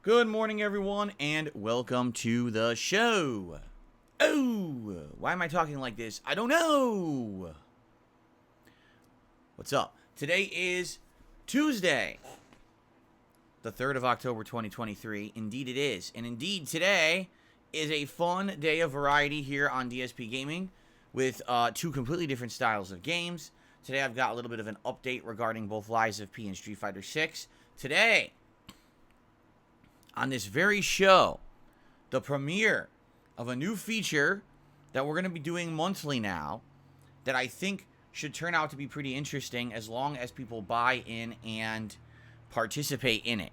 Good morning, everyone, and welcome to the show. Oh, why am I talking like this? I don't know. What's up? Today is Tuesday, the 3rd of October, 2023. Indeed it is. And indeed, today is a fun day of variety here on DSPGaming with two completely different styles of games. Today I've got a little bit of an update regarding both Lies of P and Street Fighter 6. Today, on this very show, the premiere of a new feature that we're going to be doing monthly now that I think should turn out to be pretty interesting as long as people buy in and participate in it.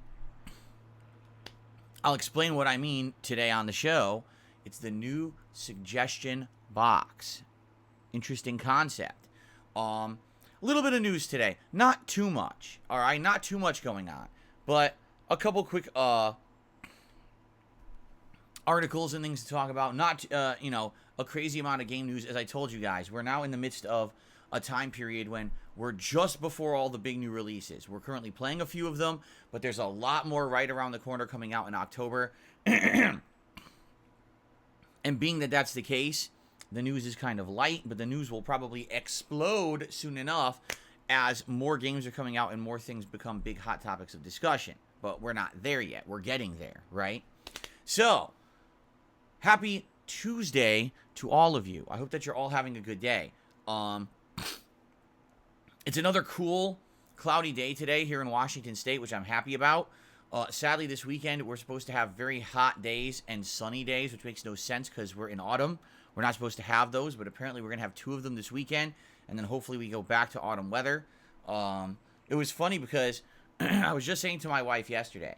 I'll explain what I mean today on the show. It's the new suggestion box. Interesting concept. A little bit of news today. Not too much. All right, not too much going on, but a couple quick articles and things to talk about. Not, a crazy amount of game news. As I told you guys, we're now in the midst of a time period when we're just before all the big new releases. We're currently playing a few of them, but there's a lot more right around the corner coming out in October. And being that that's the case, the news is kind of light, but the news will probably explode soon enough as more games are coming out and more things become big hot topics of discussion. But we're not there yet. We're getting there, right? So, happy Tuesday to all of you. I hope that you're all having a good day. It's another cool, cloudy day today here in Washington State, which I'm happy about. Sadly, this weekend, we're supposed to have very hot days and sunny days, which makes no sense because we're in autumn. We're not supposed to have those, but apparently we're going to have 2 of them this weekend, and then hopefully we go back to autumn weather. It was funny because I was just saying to my wife yesterday,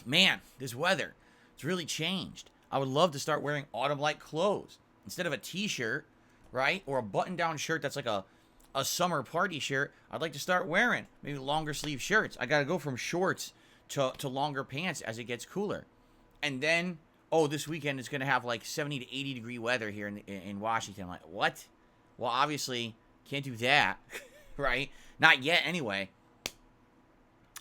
man, this weather, it's really changed. I would love to start wearing autumn-like clothes instead of a t-shirt, right? Or a button-down shirt that's like a summer party shirt. I'd like to start wearing maybe longer sleeve shirts. I got to go from shorts to longer pants as it gets cooler. And then, this weekend it's going to have like 70 to 80 degree weather here in Washington. I'm like, what? Well, obviously, can't do that, right? Not yet anyway.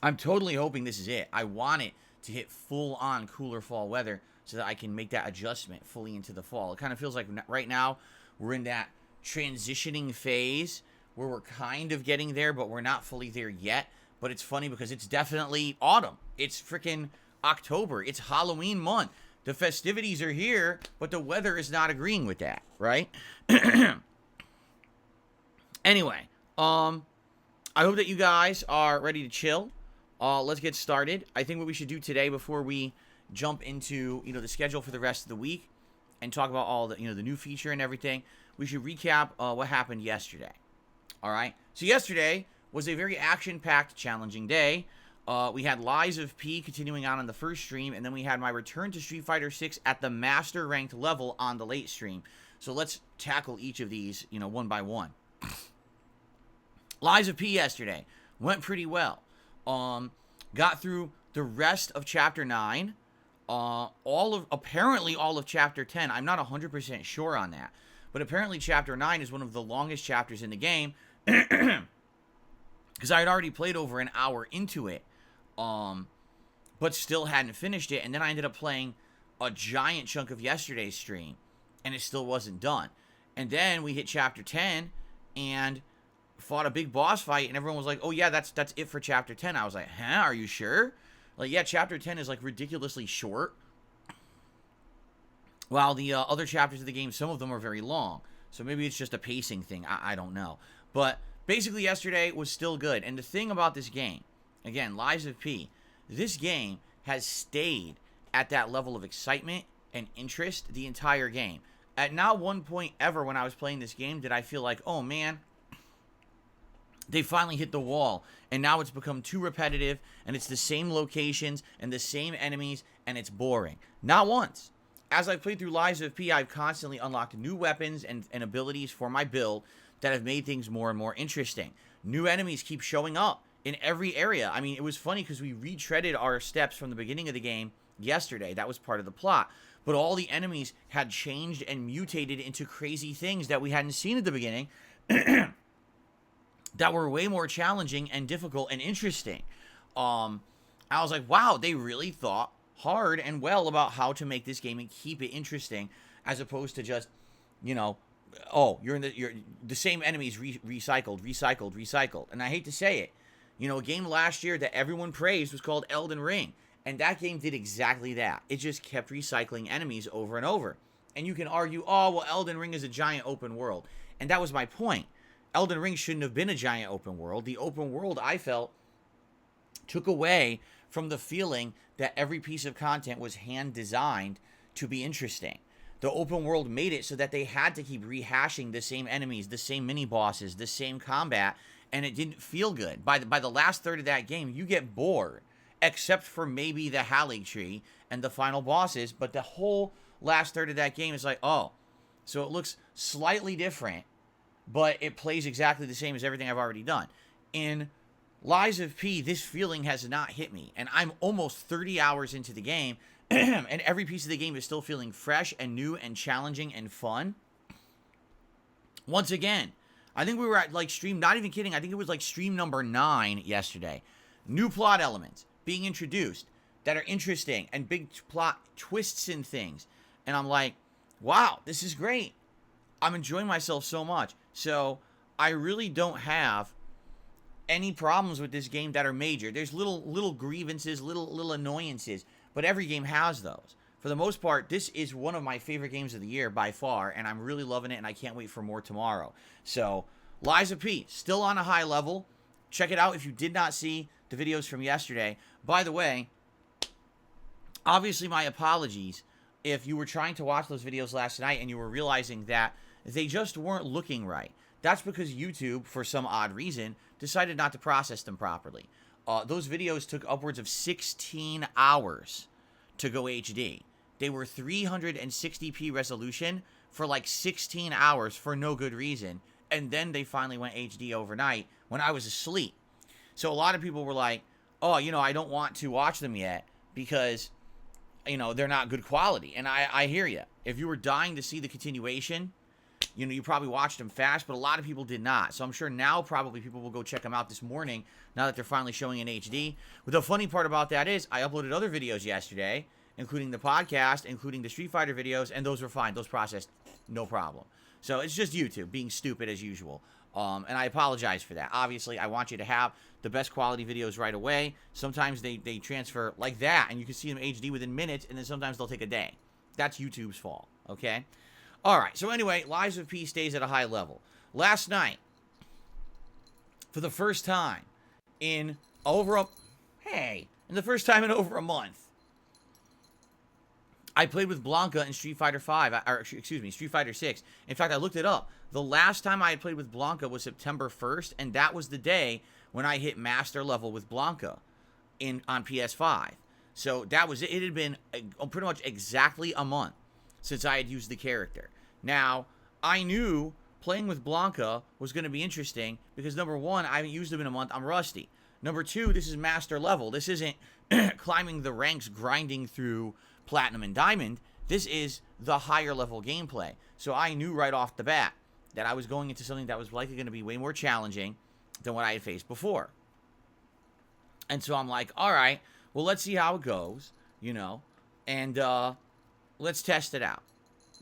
I'm totally hoping this is it. I want it to hit full-on cooler fall weather so that I can make that adjustment fully into the fall. It kind of feels like right now we're in that transitioning phase where we're kind of getting there, but we're not fully there yet. But it's funny because it's definitely autumn. It's freaking October. It's Halloween month. The festivities are here, but the weather is not agreeing with that, right? Anyway, I hope that you guys are ready to chill. Let's get started. I think what we should do today before we jump into, the schedule for the rest of the week and talk about all the, the new feature and everything, we should recap what happened yesterday. All right? So yesterday was a very action-packed, challenging day. We had Lies of P continuing on the first stream, and then we had my return to Street Fighter 6 at the Master Ranked level on the late stream. So let's tackle each of these, one by one. Lies of P yesterday went pretty well. Got through the rest of Chapter 9. apparently all of chapter 10. I'm not 100% sure on that, but apparently chapter 9 is one of the longest chapters in the game, because I had already played over an hour into it, but still hadn't finished it. And then I ended up playing a giant chunk of yesterday's stream, and it still wasn't done. And then we hit chapter 10 and fought a big boss fight, and everyone was like, oh yeah, that's it for chapter 10. I was like, huh, are you sure? Like, yeah, chapter 10 is like ridiculously short, while the other chapters of the game, some of them are very long. So maybe it's just a pacing thing. I don't know. But basically yesterday was still good. And the thing about this game, again, Lies of P, this game has stayed at that level of excitement and interest the entire game. At not one point ever when I was playing this game did I feel like, oh man, they finally hit the wall, and now it's become too repetitive, and it's the same locations and the same enemies, and it's boring. Not once. As I've played through Lies of P, I've constantly unlocked new weapons and abilities for my build that have made things more and more interesting. New enemies keep showing up in every area. I mean, it was funny because we retreaded our steps from the beginning of the game yesterday. That was part of the plot. But all the enemies had changed and mutated into crazy things that we hadn't seen at the beginning that were way more challenging and difficult and interesting. I was like, wow, they really thought hard and well about how to make this game and keep it interesting, as opposed to just, you know, oh, you're the same enemies recycled. And I hate to say it, you know, a game last year that everyone praised was called Elden Ring. And that game did exactly that. It just kept recycling enemies over and over. And you can argue, oh, well, Elden Ring is a giant open world. And that was my point. Elden Ring shouldn't have been a giant open world. The open world, I felt, took away from the feeling that every piece of content was hand-designed to be interesting. The open world made it so that they had to keep rehashing the same enemies, the same mini-bosses, the same combat, and it didn't feel good. By the last third of that game, you get bored, except for maybe the Hallig Tree and the final bosses, but the whole last third of that game is like, oh, so it looks slightly different, but it plays exactly the same as everything I've already done. In Lies of P, this feeling has not hit me, and I'm almost 30 hours into the game, and every piece of the game is still feeling fresh and new and challenging and fun. Once again, I think we were at, like, stream, not even kidding, I think it was, like, stream number 9 yesterday. New plot elements being introduced that are interesting, and big plot twists and things. And I'm like, wow, this is great. I'm enjoying myself so much. So I really don't have any problems with this game that are major. There's little grievances, little annoyances, but every game has those. For the most part, this is one of my favorite games of the year by far, and I'm really loving it, and I can't wait for more tomorrow. So, Lies of P, still on a high level. Check it out if you did not see the videos from yesterday. By the way, obviously my apologies if you were trying to watch those videos last night and you were realizing that they just weren't looking right. That's because YouTube, for some odd reason, decided not to process them properly. Those videos took upwards of 16 hours to go HD. They were 360p resolution for like 16 hours for no good reason. And then they finally went HD overnight when I was asleep. So a lot of people were like, oh, you know, I don't want to watch them yet because, you know, they're not good quality. And I hear you. If you were dying to see the continuation, you know, you probably watched them fast, but a lot of people did not. So I'm sure now probably people will go check them out this morning now that they're finally showing in HD. But the funny part about that is I uploaded other videos yesterday, including the podcast, including the Street Fighter videos, and those were fine. Those processed no problem. So it's just YouTube being stupid as usual. And I apologize for that. Obviously, I want you to have the best quality videos right away. Sometimes they transfer like that, and you can see them HD within minutes, and then sometimes they'll take a day. That's YouTube's fault, okay? All right, so anyway, Lies of P stays at a high level. Last night, for the first time in over a month, I played with Blanca in Street Fighter 5, or excuse me, Street Fighter 6. In fact, I looked it up. The last time I had played with Blanca was September 1st, and that was the day when I hit master level with Blanca on PS5. So that was it. It had been pretty much exactly a month since I had used the character. Now, I knew playing with Blanca was going to be interesting because, number one, I haven't used him in a month. I'm rusty. Number two, this is master level. This isn't climbing the ranks, grinding through Platinum and Diamond, this is the higher level gameplay. So I knew right off the bat that I was going into something that was likely going to be way more challenging than what I had faced before. And so I'm like, all right, well, let's see how it goes, you know, and let's test it out,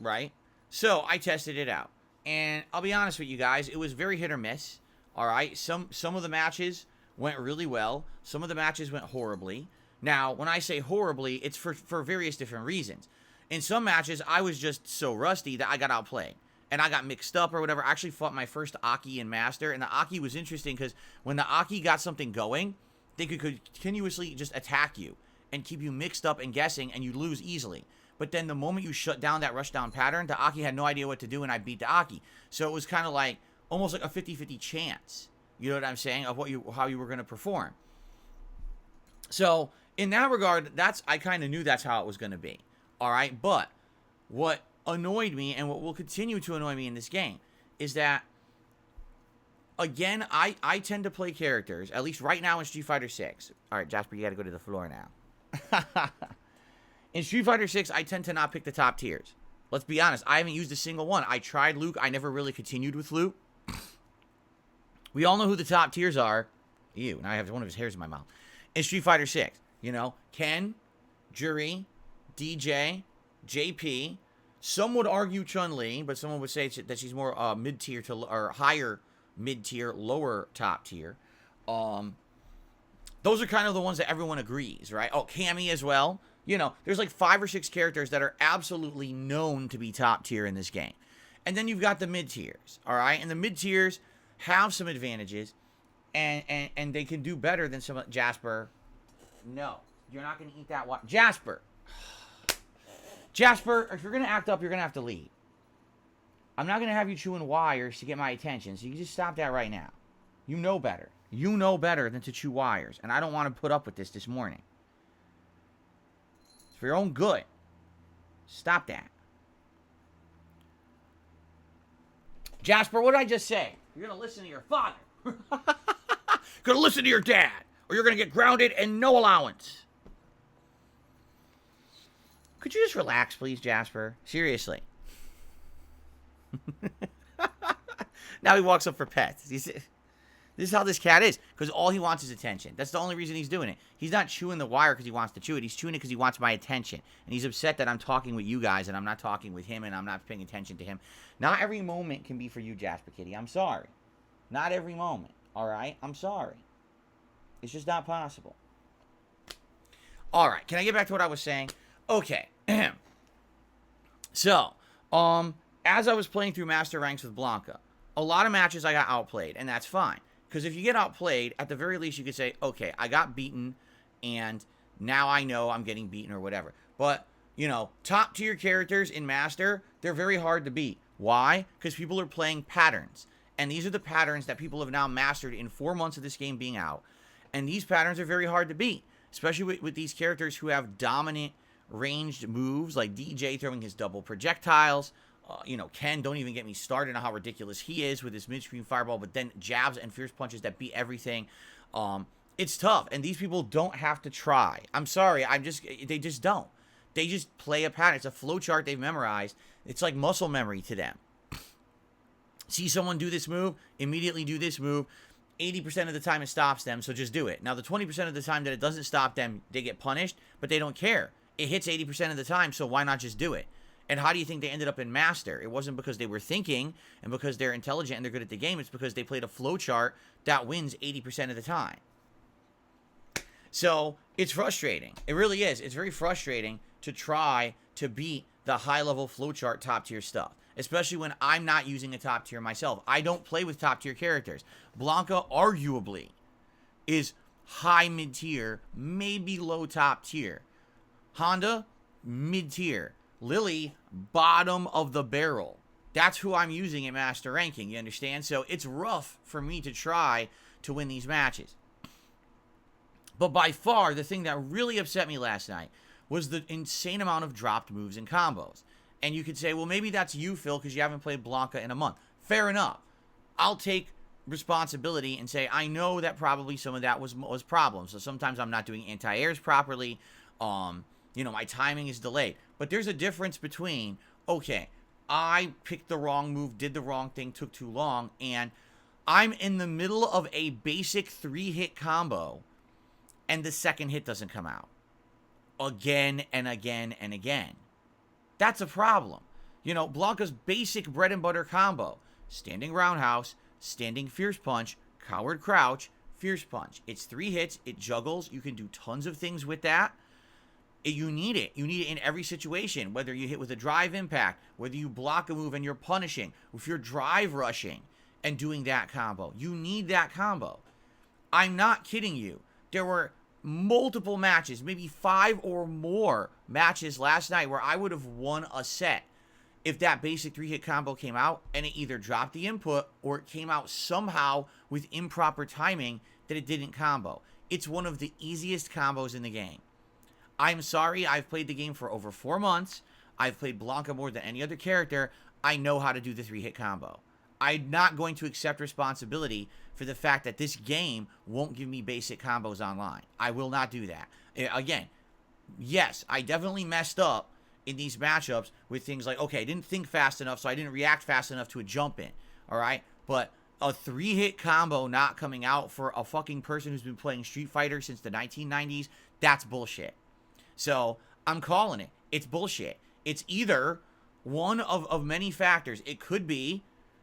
right? So I tested it out. And I'll be honest with you guys, it was very hit or miss, all right? Some of the matches went really well. Some of the matches went horribly. Now, when I say horribly, it's for various different reasons. In some matches, I was just so rusty that I got outplayed. And I got mixed up or whatever. I actually fought my first Aki in Master. And the Aki was interesting because when the Aki got something going, they could continuously just attack you and keep you mixed up and guessing, and you lose easily. But then the moment you shut down that rushdown pattern, the Aki had no idea what to do, and I beat the Aki. So it was kind of like, almost like a 50-50 chance, you know what I'm saying, of how you were going to perform. So in that regard, I kind of knew that's how it was going to be. All right, but what annoyed me, and what will continue to annoy me in this game, is that, again, I tend to play characters, at least right now in Street Fighter 6. All right, Jasper, you got to go to the floor now. In Street Fighter 6, I tend to not pick the top tiers. Let's be honest, I haven't used a single one. I tried Luke. I never really continued with Luke. We all know who the top tiers are. Ew, now I have one of his hairs in my mouth. In Street Fighter 6, you know, Ken, Juri, DJ, JP. Some would argue Chun-Li, but someone would say that she's more mid-tier to, or higher mid-tier, lower top tier. Those are kind of the ones that everyone agrees, right? Oh, Cammy as well. You know, there's like 5 or 6 characters that are absolutely known to be top tier in this game. And then you've got the mid-tiers, all right? And the mid-tiers have some advantages, and they can do better than some... Jasper, no. You're not going to eat that one. Jasper, if you're going to act up, you're going to have to leave. I'm not going to have you chewing wires to get my attention, so you just stop that right now. You know better. You know better than to chew wires, and I don't want to put up with this morning. For your own good. Stop that. Jasper, what did I just say? You're going to listen to your father. Going to listen to your dad. Or you're going to get grounded and no allowance. Could you just relax, please, Jasper? Seriously. Now he walks up for pets. This is how this cat is, because all he wants is attention. That's the only reason he's doing it. He's not chewing the wire because he wants to chew it. He's chewing it because he wants my attention. And he's upset that I'm talking with you guys and I'm not talking with him and I'm not paying attention to him. Not every moment can be for you, Jasper Kitty. I'm sorry. Not every moment, all right? I'm sorry. It's just not possible. All right, can I get back to what I was saying? Okay. So, as I was playing through Master Ranks with Blanca, a lot of matches I got outplayed, and that's fine. Because if you get outplayed, at the very least you could say, okay, I got beaten, and now I know I'm getting beaten or whatever. But, you know, top tier characters in Master, they're very hard to beat. Why? Because people are playing patterns. And these are the patterns that people have now mastered in 4 months of this game being out. And these patterns are very hard to beat. Especially with these characters who have dominant ranged moves, like DJ throwing his double projectiles. You know, Ken, don't even get me started on how ridiculous he is with his mid-screen fireball, but then jabs and fierce punches that beat everything. It's tough, and these people don't have to try. I'm sorry, they just don't. They just play a pattern. It's a flowchart they've memorized. It's like muscle memory to them. See someone do this move, immediately do this move. 80% of the time it stops them, so just do it. Now, the 20% of the time that it doesn't stop them, they get punished, but they don't care. It hits 80% of the time, so why not just do it? And how do you think they ended up in Master? It wasn't because they were thinking and because they're intelligent and they're good at the game. It's because they played a flowchart that wins 80% of the time. So it's frustrating. It really is. It's very frustrating to try to beat the high-level flowchart top-tier stuff, especially when I'm not using a top tier myself. I don't play with top-tier characters. Blanca, arguably, is high mid-tier, maybe low top-tier. Honda, mid-tier. Lily, bottom of the barrel. That's who I'm using in Master Ranking, you understand? So it's rough for me to try to win these matches. But by far, the thing that really upset me last night was the insane amount of dropped moves and combos. And you could say, well, maybe that's you, Phil, because you haven't played Blanca in a month. Fair enough. I'll take responsibility and say, I know that probably some of that was problems. So sometimes I'm not doing anti-airs properly. My timing is delayed. But there's a difference between, okay, I picked the wrong move, did the wrong thing, took too long, and I'm in the middle of a basic 3-hit combo, and the second hit doesn't come out. Again and again and again. That's a problem. Blanca's basic bread and butter combo: standing roundhouse, standing fierce punch, coward crouch, fierce punch. It's 3 hits, it juggles, you can do tons of things with that. You need it. You need it in every situation, whether you hit with a drive impact, whether you block a move and you're punishing, if you're drive rushing and doing that combo. You need that combo. I'm not kidding you. There were multiple matches, maybe 5 or more matches last night where I would have won a set if that basic 3-hit combo came out and it either dropped the input or it came out somehow with improper timing that it didn't combo. It's one of the easiest combos in the game. I'm sorry, I've played the game for over 4 months. I've played Blanca more than any other character. I know how to do the 3-hit combo. I'm not going to accept responsibility for the fact that this game won't give me basic combos online. I will not do that. Again, yes, I definitely messed up in these matchups with things like, okay, I didn't think fast enough, so I didn't react fast enough to a jump in. All right? But a 3-hit combo not coming out for a fucking person who's been playing Street Fighter since the 1990s, that's bullshit. So I'm calling it. It's bullshit. It's either one of many factors. It could be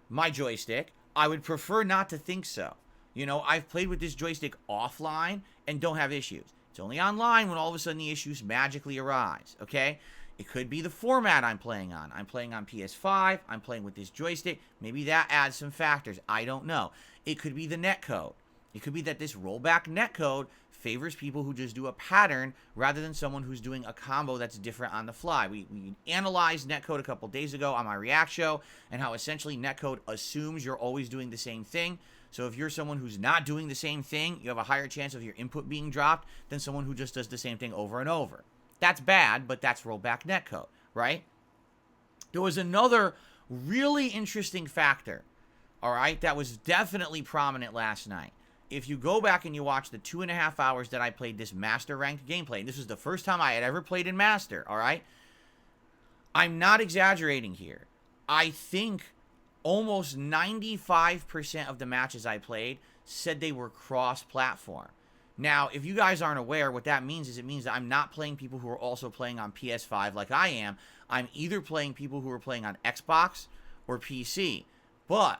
my joystick. I would prefer not to think so. I've played with this joystick offline and don't have issues. It's only online when all of a sudden the issues magically arise, okay? It could be the format I'm playing on. I'm playing on PS5. I'm playing with this joystick. Maybe that adds some factors. I don't know. It could be the netcode. It could be that this rollback netcode favors people who just do a pattern rather than someone who's doing a combo that's different on the fly. We analyzed netcode a couple days ago on my React show and how essentially netcode assumes you're always doing the same thing. So if you're someone who's not doing the same thing, you have a higher chance of your input being dropped than someone who just does the same thing over and over. That's bad, but that's rollback netcode, right? There was another really interesting factor, all right, that was definitely prominent last night. If you go back and you watch the 2.5 hours that I played this Master ranked gameplay, and this was the first time I had ever played in Master, all right? I'm not exaggerating here. I think almost 95% of the matches I played said they were cross-platform. Now, if you guys aren't aware, what that means is it means that I'm not playing people who are also playing on PS5 like I am. I'm either playing people who are playing on Xbox or PC. But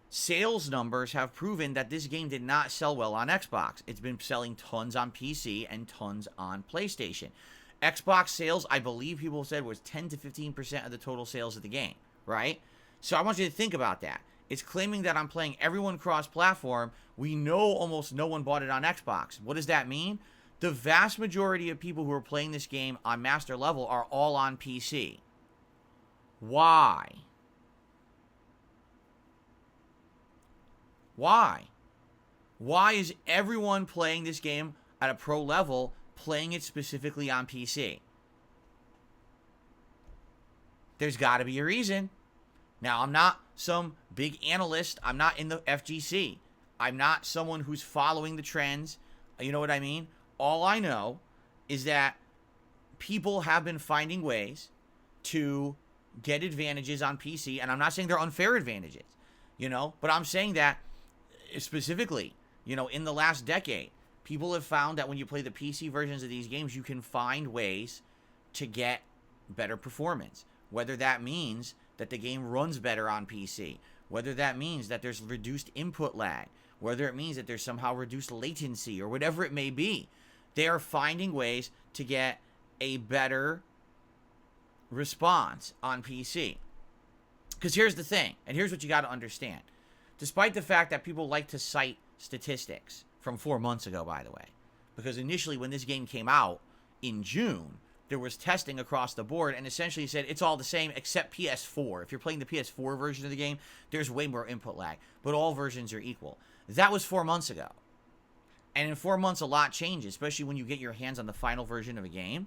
sales numbers have proven that this game did not sell well on Xbox. It's been selling tons on PC and tons on PlayStation. Xbox sales, I believe people said, was 10 to 15% of the total sales of the game, right? So I want you to think about that. It's claiming that I'm playing everyone cross-platform. We know almost no one bought it on Xbox. What does that mean? The vast majority of people who are playing this game on Master level are all on PC. Why? Why? Why is everyone playing this game at a pro level playing it specifically on PC? There's got to be a reason. Now, I'm not some big analyst. I'm not in the FGC. I'm not someone who's following the trends. You know what I mean? All I know is that people have been finding ways to get advantages on PC, and I'm not saying they're unfair advantages, but I'm saying that specifically, in the last decade, people have found that when you play the PC versions of these games, you can find ways to get better performance, whether that means that the game runs better on PC, whether that means that there's reduced input lag, whether it means that there's somehow reduced latency, or whatever it may be. They are finding ways to get a better response on PC. Because here's the thing, and here's what you got to understand. Despite the fact that people like to cite statistics from 4 months ago, by the way, because initially when this game came out in June, there was testing across the board and essentially said it's all the same except PS4. If you're playing the PS4 version of the game, there's way more input lag, but all versions are equal. That was 4 months ago. And in 4 months, a lot changes, especially when you get your hands on the final version of a game.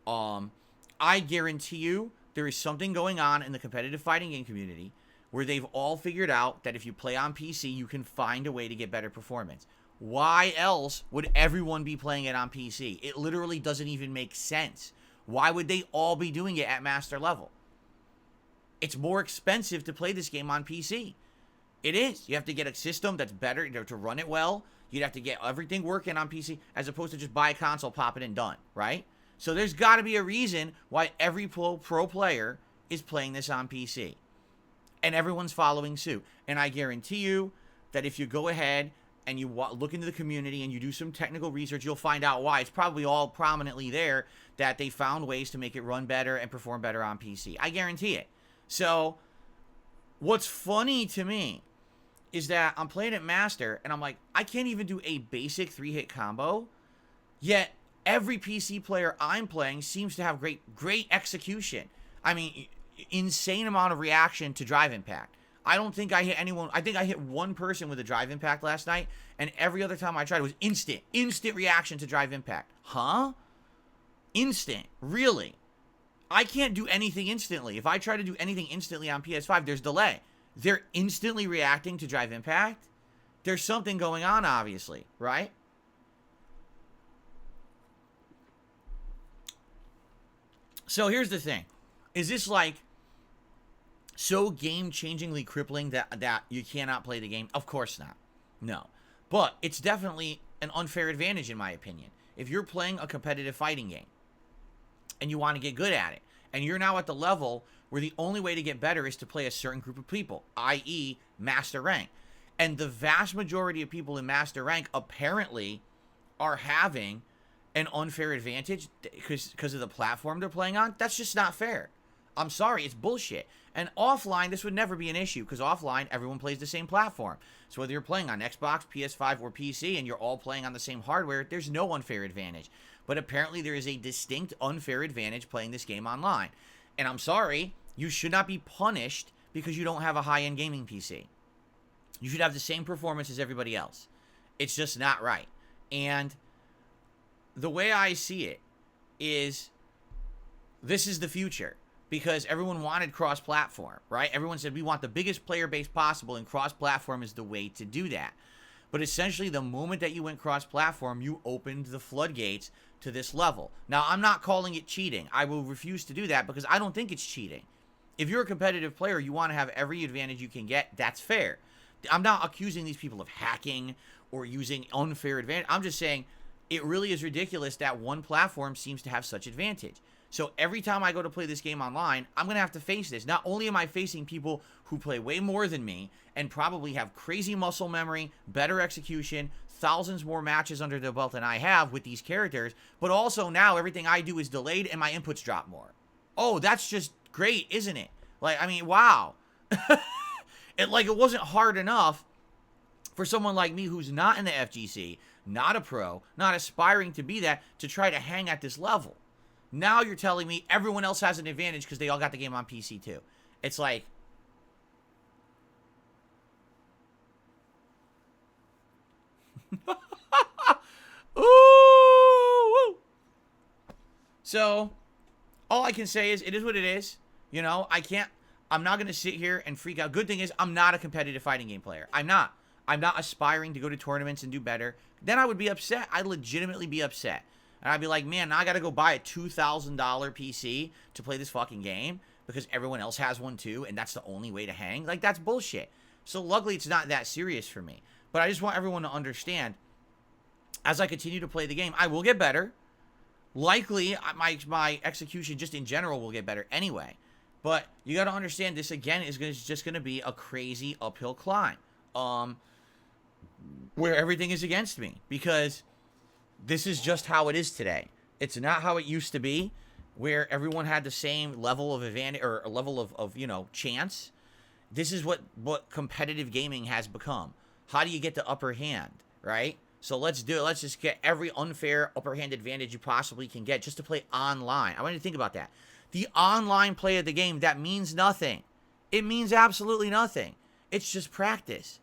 I guarantee you there is something going on in the competitive fighting game community where they've all figured out that if you play on PC, you can find a way to get better performance. Why else would everyone be playing it on PC? It literally doesn't even make sense. Why would they all be doing it at master level? It's more expensive to play this game on PC. It is. You have to get a system that's better to run it well. You'd have to get everything working on PC as opposed to just buy a console, pop it in, done, right? So there's got to be a reason why every pro player is playing this on PC. And everyone's following suit. And I guarantee you that if you go ahead and you look into the community and you do some technical research, you'll find out why. It's probably all prominently there that they found ways to make it run better and perform better on PC. I guarantee it. So what's funny to me is that I'm playing at Master, and I'm like, I can't even do a basic 3-hit combo, yet every PC player I'm playing seems to have great execution. I mean, insane amount of reaction to drive impact. I don't think I hit anyone. I think I hit one person with a drive impact last night, and every other time I tried it was instant reaction to drive impact. Huh? Instant. Really? I can't do anything instantly. If I try to do anything instantly on PS5, there's delay. They're instantly reacting to drive impact. There's something going on, obviously, right? So here's the thing. Is this like so game-changingly crippling that you cannot play the game? Of course not. No. But it's definitely an unfair advantage, in my opinion. If you're playing a competitive fighting game and you want to get good at it, and you're now at the level where the only way to get better is to play a certain group of people, i.e. Master Rank. And the vast majority of people in Master Rank apparently are having an unfair advantage because of the platform they're playing on. That's just not fair. I'm sorry, it's bullshit. And offline, this would never be an issue because offline, everyone plays the same platform. So whether you're playing on Xbox, PS5, or PC, and you're all playing on the same hardware, there's no unfair advantage. But apparently there is a distinct unfair advantage playing this game online. And I'm sorry, you should not be punished because you don't have a high-end gaming PC. You should have the same performance as everybody else. It's just not right. And the way I see it is this is the future. Because everyone wanted cross-platform, right? Everyone said we want the biggest player base possible, and cross-platform is the way to do that. But essentially, the moment that you went cross-platform, you opened the floodgates to this level. Now, I'm not calling it cheating. I will refuse to do that because I don't think it's cheating. If you're a competitive player, you want to have every advantage you can get. That's fair. I'm not accusing these people of hacking or using unfair advantage. I'm just saying it really is ridiculous that one platform seems to have such advantage. So every time I go to play this game online, I'm going to have to face this. Not only am I facing people who play way more than me and probably have crazy muscle memory, better execution, thousands more matches under their belt than I have with these characters, but also now everything I do is delayed and my inputs drop more. Oh, that's just great, isn't it? Like, I mean, wow. It wasn't hard enough for someone like me who's not in the FGC, not a pro, not aspiring to be that, to try to hang at this level. Now you're telling me everyone else has an advantage because they all got the game on PC too. It's like, ooh. So, all I can say is, it is what it is. You know, I'm not going to sit here and freak out. Good thing is, I'm not a competitive fighting game player. I'm not aspiring to go to tournaments and do better. Then I would be upset. I'd legitimately be upset. And I'd be like, man, now I got to go buy a $2,000 PC to play this fucking game because everyone else has one too, and that's the only way to hang. Like, that's bullshit. So luckily, it's not that serious for me. But I just want everyone to understand, as I continue to play the game, I will get better. Likely, my execution just in general will get better anyway. But you got to understand, this again is just going to be a crazy uphill climb, where everything is against me, because this is just how it is today. It's not how it used to be, where everyone had the same level of advantage or a level of chance. This is what competitive gaming has become. How do you get the upper hand, right? So let's do it. Let's just get every unfair upper hand advantage you possibly can get just to play online. I want you to think about that. The online play of the game, that means nothing. It means absolutely nothing. It's just practice.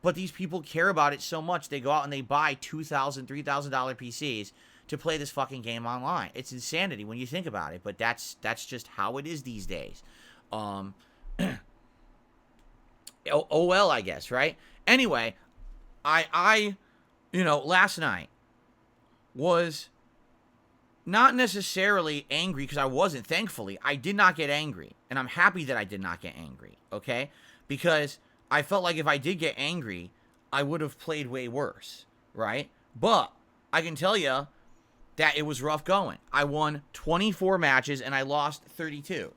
But these people care about it so much, they go out and they buy $2,000, $3,000 PCs to play this fucking game online. It's insanity when you think about it, but that's just how it is these days. Oh well, I guess, right? Anyway, I last night was not necessarily angry, because I wasn't, thankfully. I did not get angry, and I'm happy that I did not get angry, okay? Because I felt like if I did get angry, I would have played way worse, right? But I can tell you that it was rough going. I won 24 matches, and I lost 32,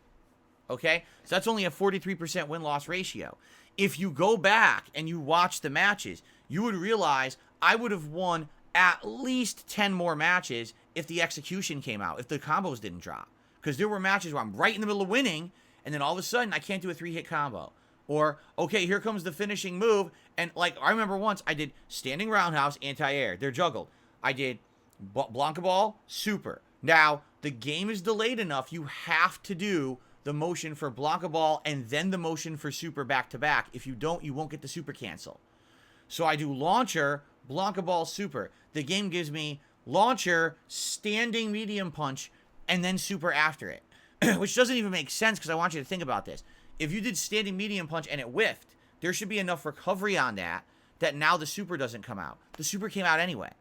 okay? So that's only a 43% win-loss ratio. If you go back and you watch the matches, you would realize I would have won at least 10 more matches if the execution came out, if the combos didn't drop. Because there were matches where I'm right in the middle of winning, and then all of a sudden, I can't do a 3-hit combo. Or, okay, here comes the finishing move, and, like, I remember once I did standing roundhouse, anti-air. They're juggled. I did Blanca Ball, super. Now, the game is delayed enough, you have to do the motion for Blanca Ball and then the motion for super back-to-back. If you don't, you won't get the super cancel. So I do launcher, Blanca Ball, super. The game gives me launcher, standing medium punch, and then super after it. Which doesn't even make sense, because I want you to think about this. If you did standing medium punch and it whiffed, there should be enough recovery on that now the super doesn't come out. The super came out anyway.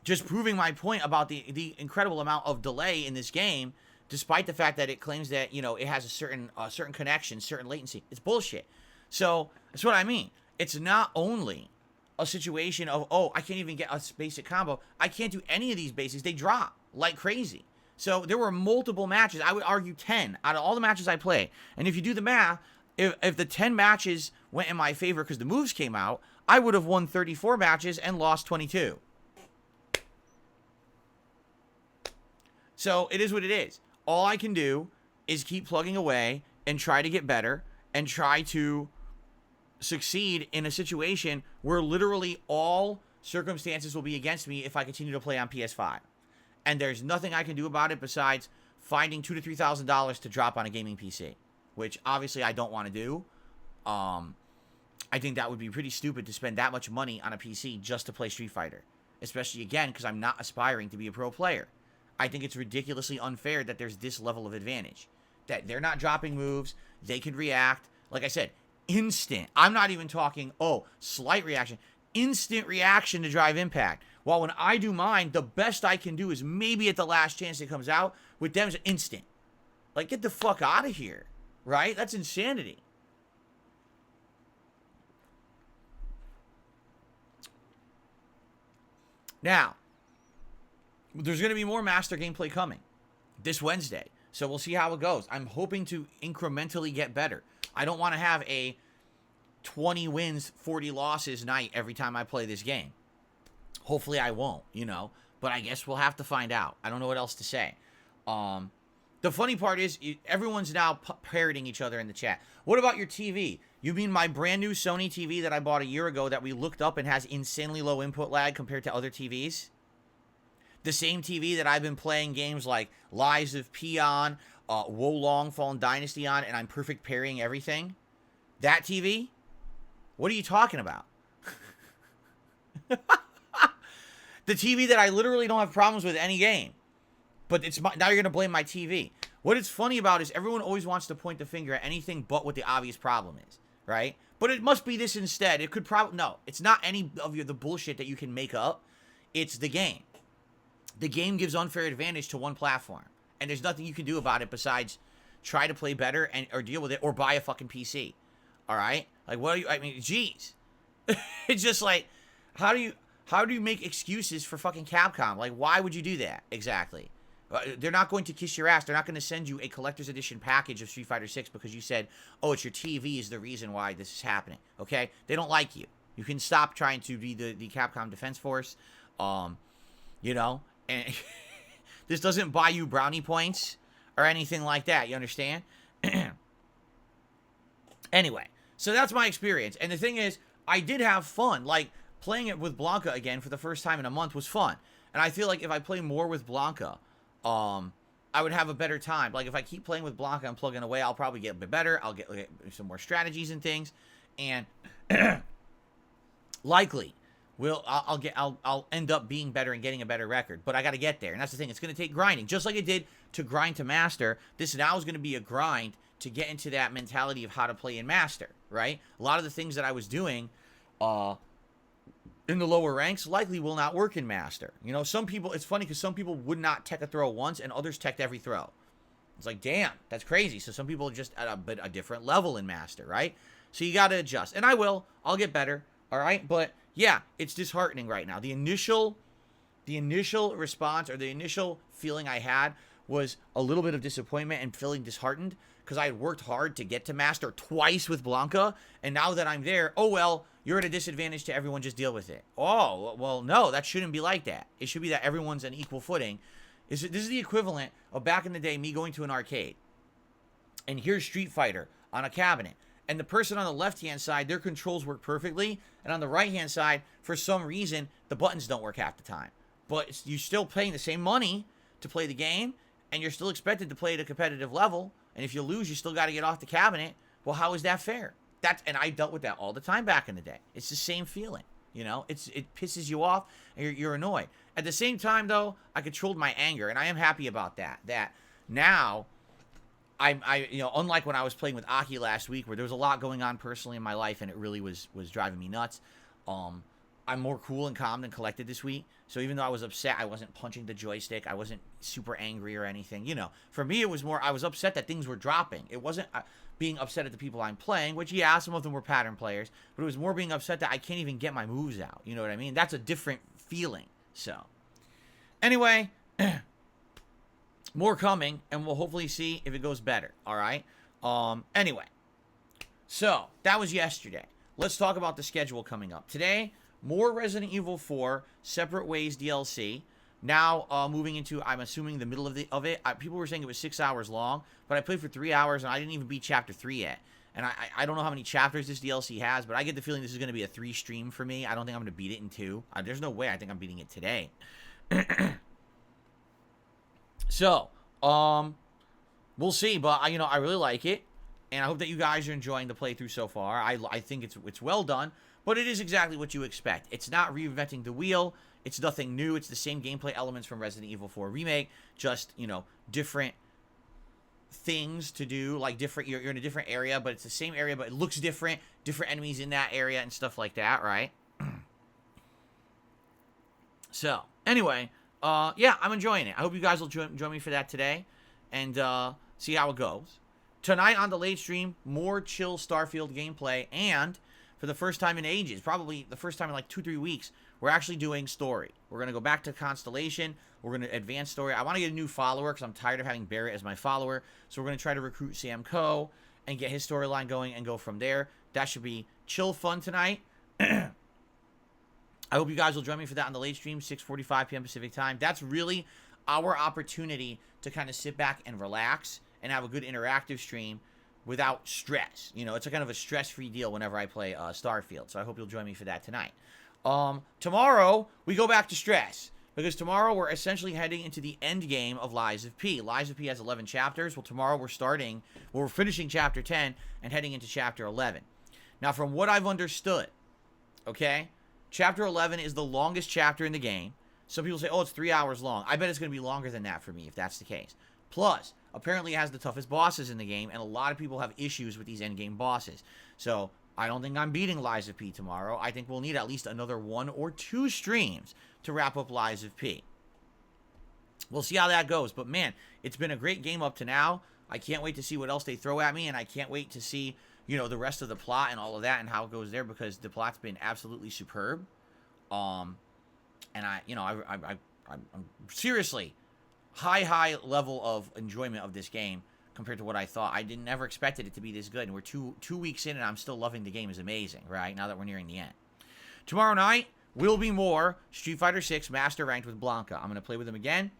Just proving my point about the incredible amount of delay in this game, despite the fact that it claims that, it has a certain connection, certain latency. It's bullshit. So, that's what I mean. It's not only a situation of, I can't even get a basic combo. I can't do any of these basics. They drop like crazy. So there were multiple matches. I would argue 10 out of all the matches I played. And if you do the math, if the 10 matches went in my favor because the moves came out, I would have won 34 matches and lost 22. So it is what it is. All I can do is keep plugging away and try to get better and try to succeed in a situation where literally all circumstances will be against me if I continue to play on PS5. And there's nothing I can do about it besides finding $2,000 to $3,000 to drop on a gaming PC, which obviously I don't want to do. I think that would be pretty stupid to spend that much money on a PC just to play Street Fighter, especially, again, because I'm not aspiring to be a pro player. I think it's ridiculously unfair that there's this level of advantage, that they're not dropping moves, they can react. Like I said, instant. I'm not even talking, slight reaction. Instant reaction to drive impact. While when I do mine, the best I can do is maybe at the last chance it comes out. With them, it's instant. Like, get the fuck out of here. Right? That's insanity. Now, there's going to be more Master gameplay coming this Wednesday. So we'll see how it goes. I'm hoping to incrementally get better. I don't want to have a 20 wins, 40 losses night every time I play this game. Hopefully I won't, but I guess we'll have to find out. I don't know what else to say. The funny part is everyone's now parroting each other in the chat. What about your TV? You mean my brand new Sony TV that I bought a year ago that we looked up and has insanely low input lag compared to other TVs? The same TV that I've been playing games like Lies of P on, Wolong Fallen Dynasty on, and I'm perfect parrying everything? That TV? What are you talking about? The TV that I literally don't have problems with any game. But now you're going to blame my TV. What it's funny about is everyone always wants to point the finger at anything but what the obvious problem is, right? But it must be this instead. It could probably... No, it's not any of the bullshit that you can make up. It's the game. The game gives unfair advantage to one platform. And there's nothing you can do about it besides try to play better or deal with it or buy a fucking PC. All right? Like, what are you... I mean, geez. It's just like, how do you make excuses for fucking Capcom? Like, why would you do that? Exactly. They're not going to kiss your ass. They're not going to send you a collector's edition package of Street Fighter 6 because you said, it's your TV is the reason why this is happening. Okay? They don't like you. You can stop trying to be the Capcom Defense Force. And this doesn't buy you brownie points or anything like that. You understand? Anyway, so that's my experience. And the thing is, I did have fun. Like, playing it with Blanca again for the first time in a month was fun. And I feel like if I play more with Blanca, I would have a better time. Like, if I keep playing with Blanca and plugging away, I'll probably get a bit better. I'll get some more strategies and things. And likely, I'll end up being better and getting a better record. But I got to get there. And that's the thing. It's going to take grinding. Just like it did to grind to Master, this now is going to be a grind to get into that mentality of how to play in Master, right? A lot of the things that I was doing uh, in the lower ranks likely will not work in Master. You know, some people, it's funny because some people would not tech a throw once and others teched every throw. It's like, damn, that's crazy. So some people are just at a different level in Master, right? So you got to adjust. And I will. I'll get better, all right? But yeah, it's disheartening right now. The initial response, or the initial feeling I had, was a little bit of disappointment and feeling disheartened because I had worked hard to get to Master twice with Blanca, and now that I'm there, oh well, you're at a disadvantage to everyone, just deal with it. Oh, well, no, that shouldn't be like that. It should be that everyone's on equal footing. This is the equivalent of back in the day, me going to an arcade, and here's Street Fighter on a cabinet, and the person on the left-hand side, their controls work perfectly, and on the right-hand side, for some reason, the buttons don't work half the time. But you're still paying the same money to play the game, and you're still expected to play at a competitive level, and if you lose, you still got to get off the cabinet. Well, how is that fair? And I dealt with that all the time back in the day. It's the same feeling, you know? It pisses you off, and you're annoyed. At the same time, though, I controlled my anger, and I am happy about that. That now, you know, unlike when I was playing with Aki last week, where there was a lot going on personally in my life, and it really was driving me nuts. I'm more cool and calm and collected this week. So even though I was upset, I wasn't punching the joystick. I wasn't super angry or anything. You know, for me, it was more, I was upset that things were dropping. It wasn't being upset at the people I'm playing, which, yeah, some of them were pattern players. But it was more being upset that I can't even get my moves out. You know what I mean? That's a different feeling. So, anyway, more coming, and we'll hopefully see if it goes better. All right? Anyway, so that was yesterday. Let's talk about the schedule coming up. Today, more Resident Evil 4 Separate Ways DLC. Now moving into, I'm assuming, the middle of it. People were saying it was 6 hours long, but I played for 3 hours and I didn't even beat Chapter 3 yet. And I don't know how many chapters this DLC has, but I get the feeling this is going to be a 3 stream for me. I don't think I'm going to beat it in 2. There's no way I think I'm beating it today. So, we'll see, but I really like it, and I hope that you guys are enjoying the playthrough so far. I think it's well done. But it is exactly what you expect. It's not reinventing the wheel. It's nothing new. It's the same gameplay elements from Resident Evil 4 Remake. Just, different things to do. Like, you're in a different area, but it's the same area, but it looks different. Different enemies in that area and stuff like that, right? So, anyway, yeah, I'm enjoying it. I hope you guys will join me for that today. And see how it goes. Tonight on the late stream, more chill Starfield gameplay, and for the first time in ages, probably the first time in like 2-3 weeks, we're actually doing story. We're going to go back to Constellation. We're going to advance story. I want to get a new follower because I'm tired of having Barrett as my follower. So we're going to try to recruit Sam Coe and get his storyline going and go from there. That should be chill fun tonight. I hope you guys will join me for that on the late stream, 6:45 p.m. Pacific time. That's really our opportunity to kind of sit back and relax and have a good interactive stream without stress. It's a kind of a stress-free deal whenever I play Starfield. So I hope you'll join me for that tonight. Tomorrow, we go back to stress. Because tomorrow, we're essentially heading into the end game of Lies of P. Lies of P has 11 chapters. Well, tomorrow we're finishing Chapter 10 and heading into Chapter 11. Now, from what I've understood, okay, Chapter 11 is the longest chapter in the game. Some people say, oh, it's 3 hours long. I bet it's going to be longer than that for me if that's the case. Plus, apparently it has the toughest bosses in the game, and a lot of people have issues with these endgame bosses. So, I don't think I'm beating Lies of P tomorrow. I think we'll need at least another 1 or 2 streams to wrap up Lies of P. We'll see how that goes. But, man, it's been a great game up to now. I can't wait to see what else they throw at me, and I can't wait to see, the rest of the plot and all of that and how it goes there, because the plot's been absolutely superb. And I'm seriously high level of enjoyment of this game compared to what I thought. I never expected it to be this good, and we're two weeks in, and I'm still loving the game. Is amazing, right? Now that we're nearing the end. Tomorrow night will be more Street Fighter 6 Master Ranked with Blanca. I'm going to play with him again,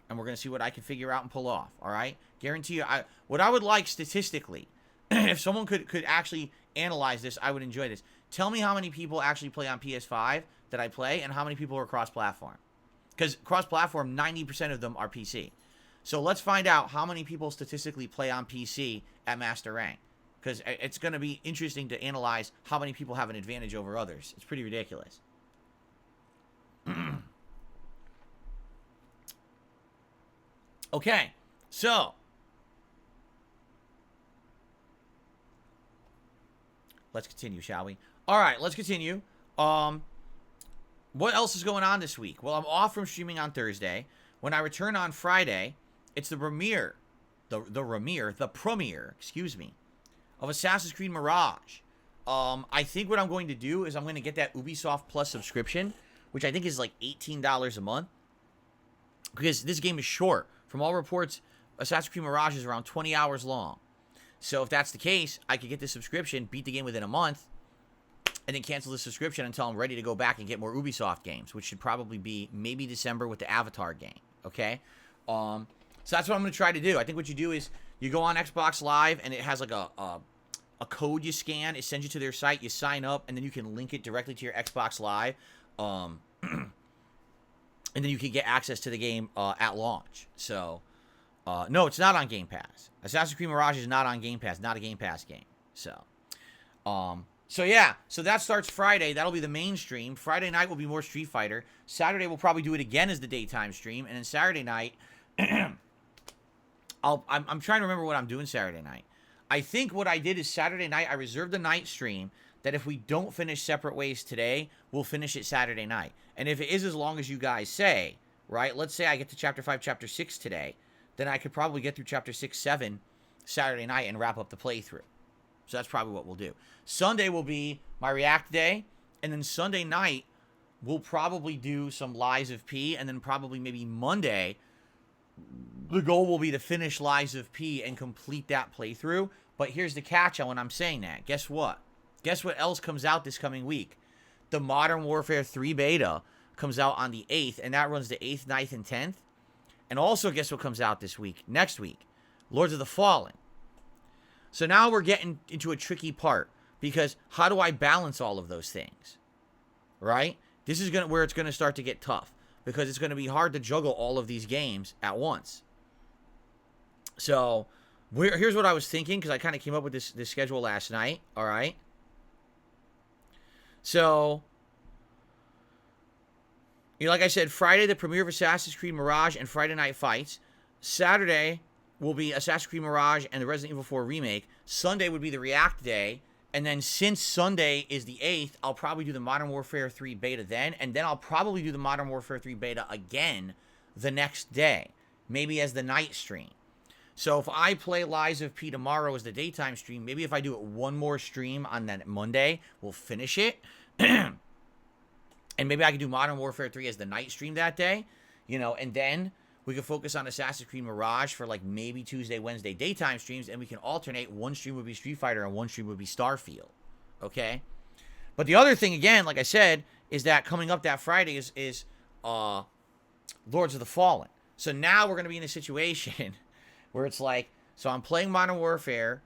and we're going to see what I can figure out and pull off, all right? Guarantee you, what I would like statistically, if someone could actually analyze this, I would enjoy this. Tell me how many people actually play on PS5 that I play, and how many people are cross-platform. Because cross-platform, 90% of them are PC. So let's find out how many people statistically play on PC at Master Rank. Because it's going to be interesting to analyze how many people have an advantage over others. It's pretty ridiculous. Okay, so let's continue, shall we? All right, let's continue. What else is going on this week? Well, I'm off from streaming on Thursday. When I return on Friday, it's the premiere, excuse me, of Assassin's Creed Mirage. I think what I'm going to do is I'm going to get that Ubisoft Plus subscription, which I think is like $18 a month, because this game is short. From all reports, Assassin's Creed Mirage is around 20 hours long. So if that's the case, I could get this subscription, beat the game within a month, and then cancel the subscription until I'm ready to go back and get more Ubisoft games, which should probably be maybe December with the Avatar game, okay? So that's what I'm going to try to do. I think what you do is you go on Xbox Live, and it has like a code you scan. It sends you to their site. You sign up, and then you can link it directly to your Xbox Live. And then you can get access to the game at launch. So, no, it's not on Game Pass. Assassin's Creed Mirage is not on Game Pass. Not a Game Pass game. So yeah. So that starts Friday. That'll be the main stream. Friday night will be more Street Fighter. Saturday we'll probably do it again as the daytime stream. And then Saturday night, I'm trying to remember what I'm doing Saturday night. I think what I did is Saturday night, I reserved the night stream that if we don't finish Separate Ways today, we'll finish it Saturday night. And if it is as long as you guys say, right, let's say I get to Chapter 5, Chapter 6 today, then I could probably get through Chapter 6, 7 Saturday night and wrap up the playthrough. So that's probably what we'll do. Sunday will be my React day, and then Sunday night, we'll probably do some Lies of P, and then probably maybe Monday, the goal will be to finish Lies of P and complete that playthrough. But here's the catch on when I'm saying that. Guess what? Guess what else comes out this coming week? The Modern Warfare 3 beta comes out on the 8th, and that runs the 8th, 9th, and 10th. And also, guess what comes out this week? Next week, Lords of the Fallen. So now we're getting into a tricky part, because how do I balance all of those things? Right? This is where it's going to start to get tough, because it's going to be hard to juggle all of these games at once. So here's what I was thinking, because I kind of came up with this schedule last night. All right. So, like I said, Friday, the premiere of Assassin's Creed Mirage and Friday Night Fights. Saturday will be Assassin's Creed Mirage and the Resident Evil 4 remake. Sunday would be the React day. And then since Sunday is the 8th, I'll probably do the Modern Warfare 3 beta then. And then I'll probably do the Modern Warfare 3 beta again the next day. Maybe as the night stream. So if I play Lies of P tomorrow as the daytime stream, maybe if I do it one more stream on that Monday, we'll finish it. And maybe I can do Modern Warfare 3 as the night stream that day. And then we can focus on Assassin's Creed Mirage for like maybe Tuesday, Wednesday daytime streams, and we can alternate. One stream would be Street Fighter and one stream would be Starfield. Okay? But the other thing, again, like I said, is that coming up that Friday is Lords of the Fallen. So now we're going to be in a situation where it's like, so I'm playing Modern Warfare.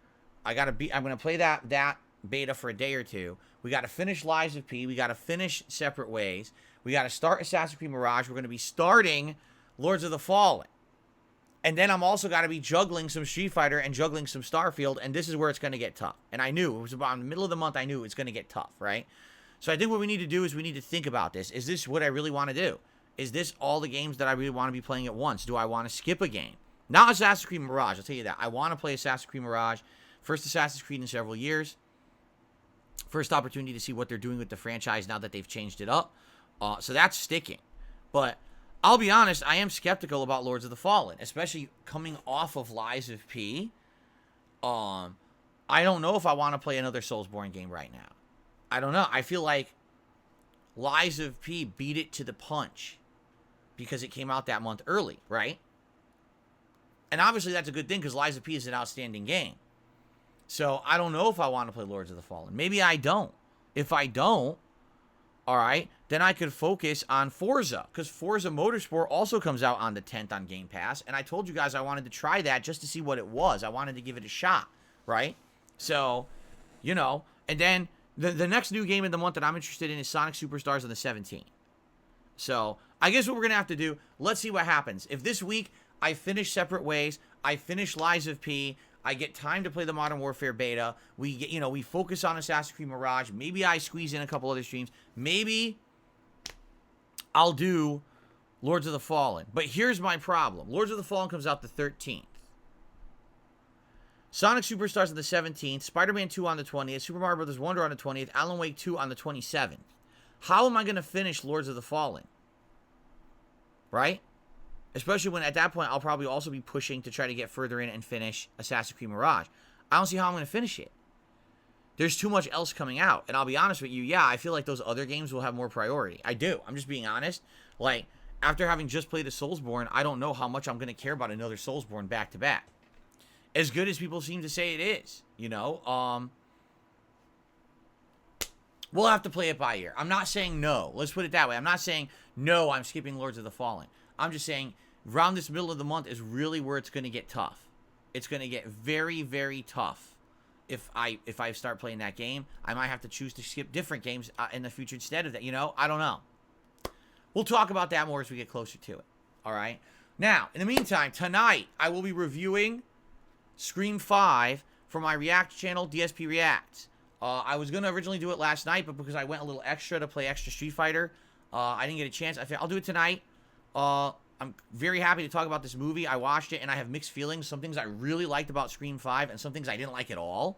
I'm going to play that beta for a day or two. We got to finish Lies of P. We got to finish Separate Ways. We got to start Assassin's Creed Mirage. We're going to be starting Lords of the Fallen. And then I'm also got to be juggling some Street Fighter and juggling some Starfield, and this is where it's going to get tough. And I knew, it was about in the middle of the month, I knew it's going to get tough, right? So I think what we need to do is we need to think about this. Is this what I really want to do? Is this all the games that I really want to be playing at once? Do I want to skip a game? Not Assassin's Creed Mirage, I'll tell you that. I want to play Assassin's Creed Mirage. First Assassin's Creed in several years. First opportunity to see what they're doing with the franchise now that they've changed it up. So that's sticking. But I'll be honest, I am skeptical about Lords of the Fallen, especially coming off of Lies of P. I don't know if I want to play another Soulsborne game right now. I don't know. I feel like Lies of P beat it to the punch because it came out that month early, right? And obviously that's a good thing because Lies of P is an outstanding game. So I don't know if I want to play Lords of the Fallen. Maybe I don't. If I don't, all right, then I could focus on Forza, because Forza Motorsport also comes out on the 10th on Game Pass, and I told you guys I wanted to try that just to see what it was. I wanted to give it a shot, right? So, and then the next new game of the month that I'm interested in is Sonic Superstars on the 17th. So I guess what we're going to have to do, let's see what happens. If this week I finish Separate Ways, I finish Lies of P, I get time to play the Modern Warfare beta. We get, we focus on Assassin's Creed Mirage. Maybe I squeeze in a couple other streams. Maybe I'll do Lords of the Fallen. But here's my problem. Lords of the Fallen comes out the 13th. Sonic Superstars on the 17th. Spider-Man 2 on the 20th. Super Mario Bros. Wonder on the 20th. Alan Wake 2 on the 27th. how am I going to finish Lords of the Fallen? Right? Especially when at that point I'll probably also be pushing to try to get further in and finish Assassin's Creed Mirage. I don't see how I'm going to finish it. There's too much else coming out. And I'll be honest with you, yeah, I feel like those other games will have more priority. I do. I'm just being honest. Like, after having just played a Soulsborne, I don't know how much I'm going to care about another Soulsborne back to back. As good as people seem to say it is, you know? We'll have to play it by ear. I'm not saying no. Let's put it that way. I'm not saying, no, I'm skipping Lords of the Fallen. I'm just saying, around this middle of the month is really where it's going to get tough. It's going to get very, very tough. If I start playing that game, I might have to choose to skip different games in the future instead of that. You know, I don't know. We'll talk about that more as we get closer to it. All right. Now, in the meantime, tonight I will be reviewing Scream 5 for my React channel, DSP Reacts. I was gonna originally do it last night, but because I went a little extra to play extra Street Fighter, I didn't get a chance. I'll do it tonight. I'm very happy to talk about this movie. I watched it, and I have mixed feelings. Some things I really liked about Scream 5, and some things I didn't like at all.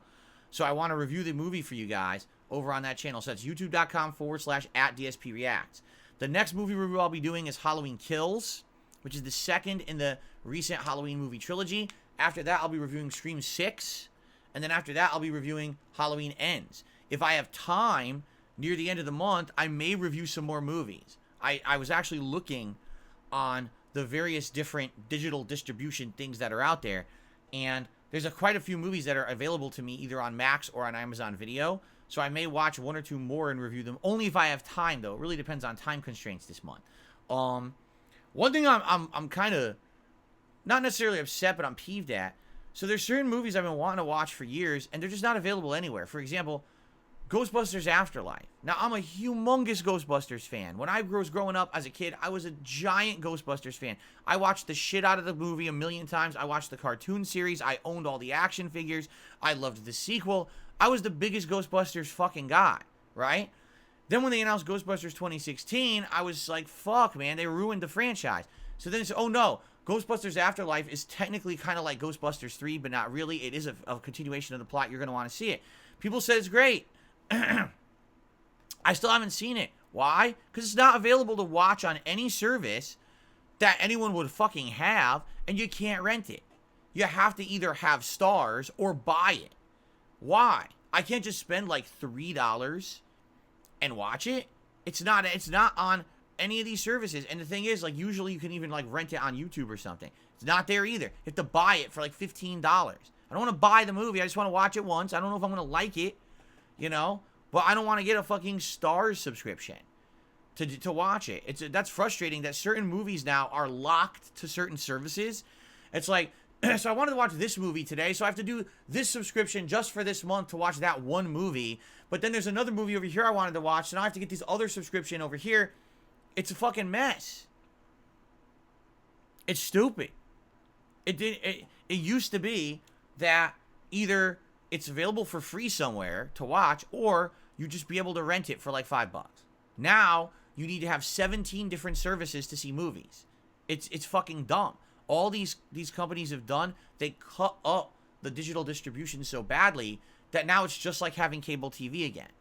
So I want to review the movie for you guys over on that channel. So that's youtube.com/@DSPReacts. The next movie review I'll be doing is Halloween Kills, which is the second in the recent Halloween movie trilogy. After that, I'll be reviewing Scream 6. And then after that, I'll be reviewing Halloween Ends. If I have time near the end of the month, I may review some more movies. I was actually looking on the various different digital distribution things that are out there, and there's quite a few movies that are available to me either on Max or on Amazon Video, so I may watch one or two more and review them, only if I have time, though. It really depends on time constraints this month. One thing I'm kind of not necessarily upset, but I'm peeved at, so there's certain movies I've been wanting to watch for years, and they're just not available anywhere. For example, Ghostbusters Afterlife. Now, I'm a humongous Ghostbusters fan. When I was growing up as a kid, I was a giant Ghostbusters fan. I watched the shit out of the movie a million times. I watched the cartoon series. I owned all the action figures. I loved the sequel. I was the biggest Ghostbusters fucking guy, right? Then when they announced Ghostbusters 2016, I was like, fuck, man, they ruined the franchise. So then it's, oh no, Ghostbusters Afterlife is technically kind of like Ghostbusters 3, but not really. It is a continuation of the plot. You're going to want to see it. People said it's great. I still haven't seen it. Why? Because it's not available to watch on any service that anyone would fucking have, and you can't rent it. You have to either have stars or buy it. Why? I can't just spend like $3 and watch it. It's not on any of these services. And the thing is, like, usually you can even like rent it on YouTube or something. It's not there either. You have to buy it for like $15. I don't want to buy the movie. I just want to watch it once. I don't know if I'm going to like it. You know, but I don't want to get a fucking Stars subscription to watch it. That's frustrating that certain movies now are locked to certain services. It's like, so I wanted to watch this movie today, so I have to do this subscription just for this month to watch that one movie. But then there's another movie over here I wanted to watch, so now I have to get this other subscription over here. It's a fucking mess. It's stupid. It used to be that either it's available for free somewhere to watch, or you just be able to rent it for like $5. Now, you need to have 17 different services to see movies. It's fucking dumb. All these companies have done, they cut up the digital distribution so badly that now it's just like having cable TV again.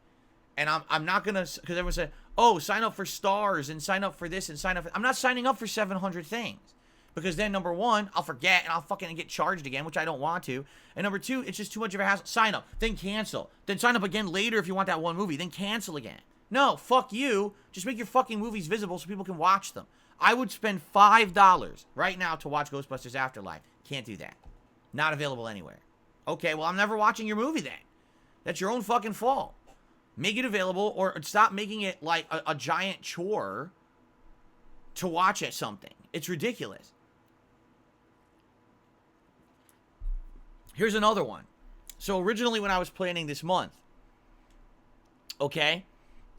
And I'm not going to, because everyone said, oh, sign up for Stars and sign up for this and sign up for, I'm not signing up for 700 things. Because then, number one, I'll forget and I'll fucking get charged again, which I don't want to. And number two, it's just too much of a hassle. Sign up, then cancel. Then sign up again later if you want that one movie, then cancel again. No, fuck you. Just make your fucking movies visible so people can watch them. I would spend $5 right now to watch Ghostbusters Afterlife. Can't do that. Not available anywhere. Okay, well, I'm never watching your movie then. That's your own fucking fault. Make it available, or stop making it like a giant chore to watch at something. It's ridiculous. Here's another one. So originally when I was planning this month, okay,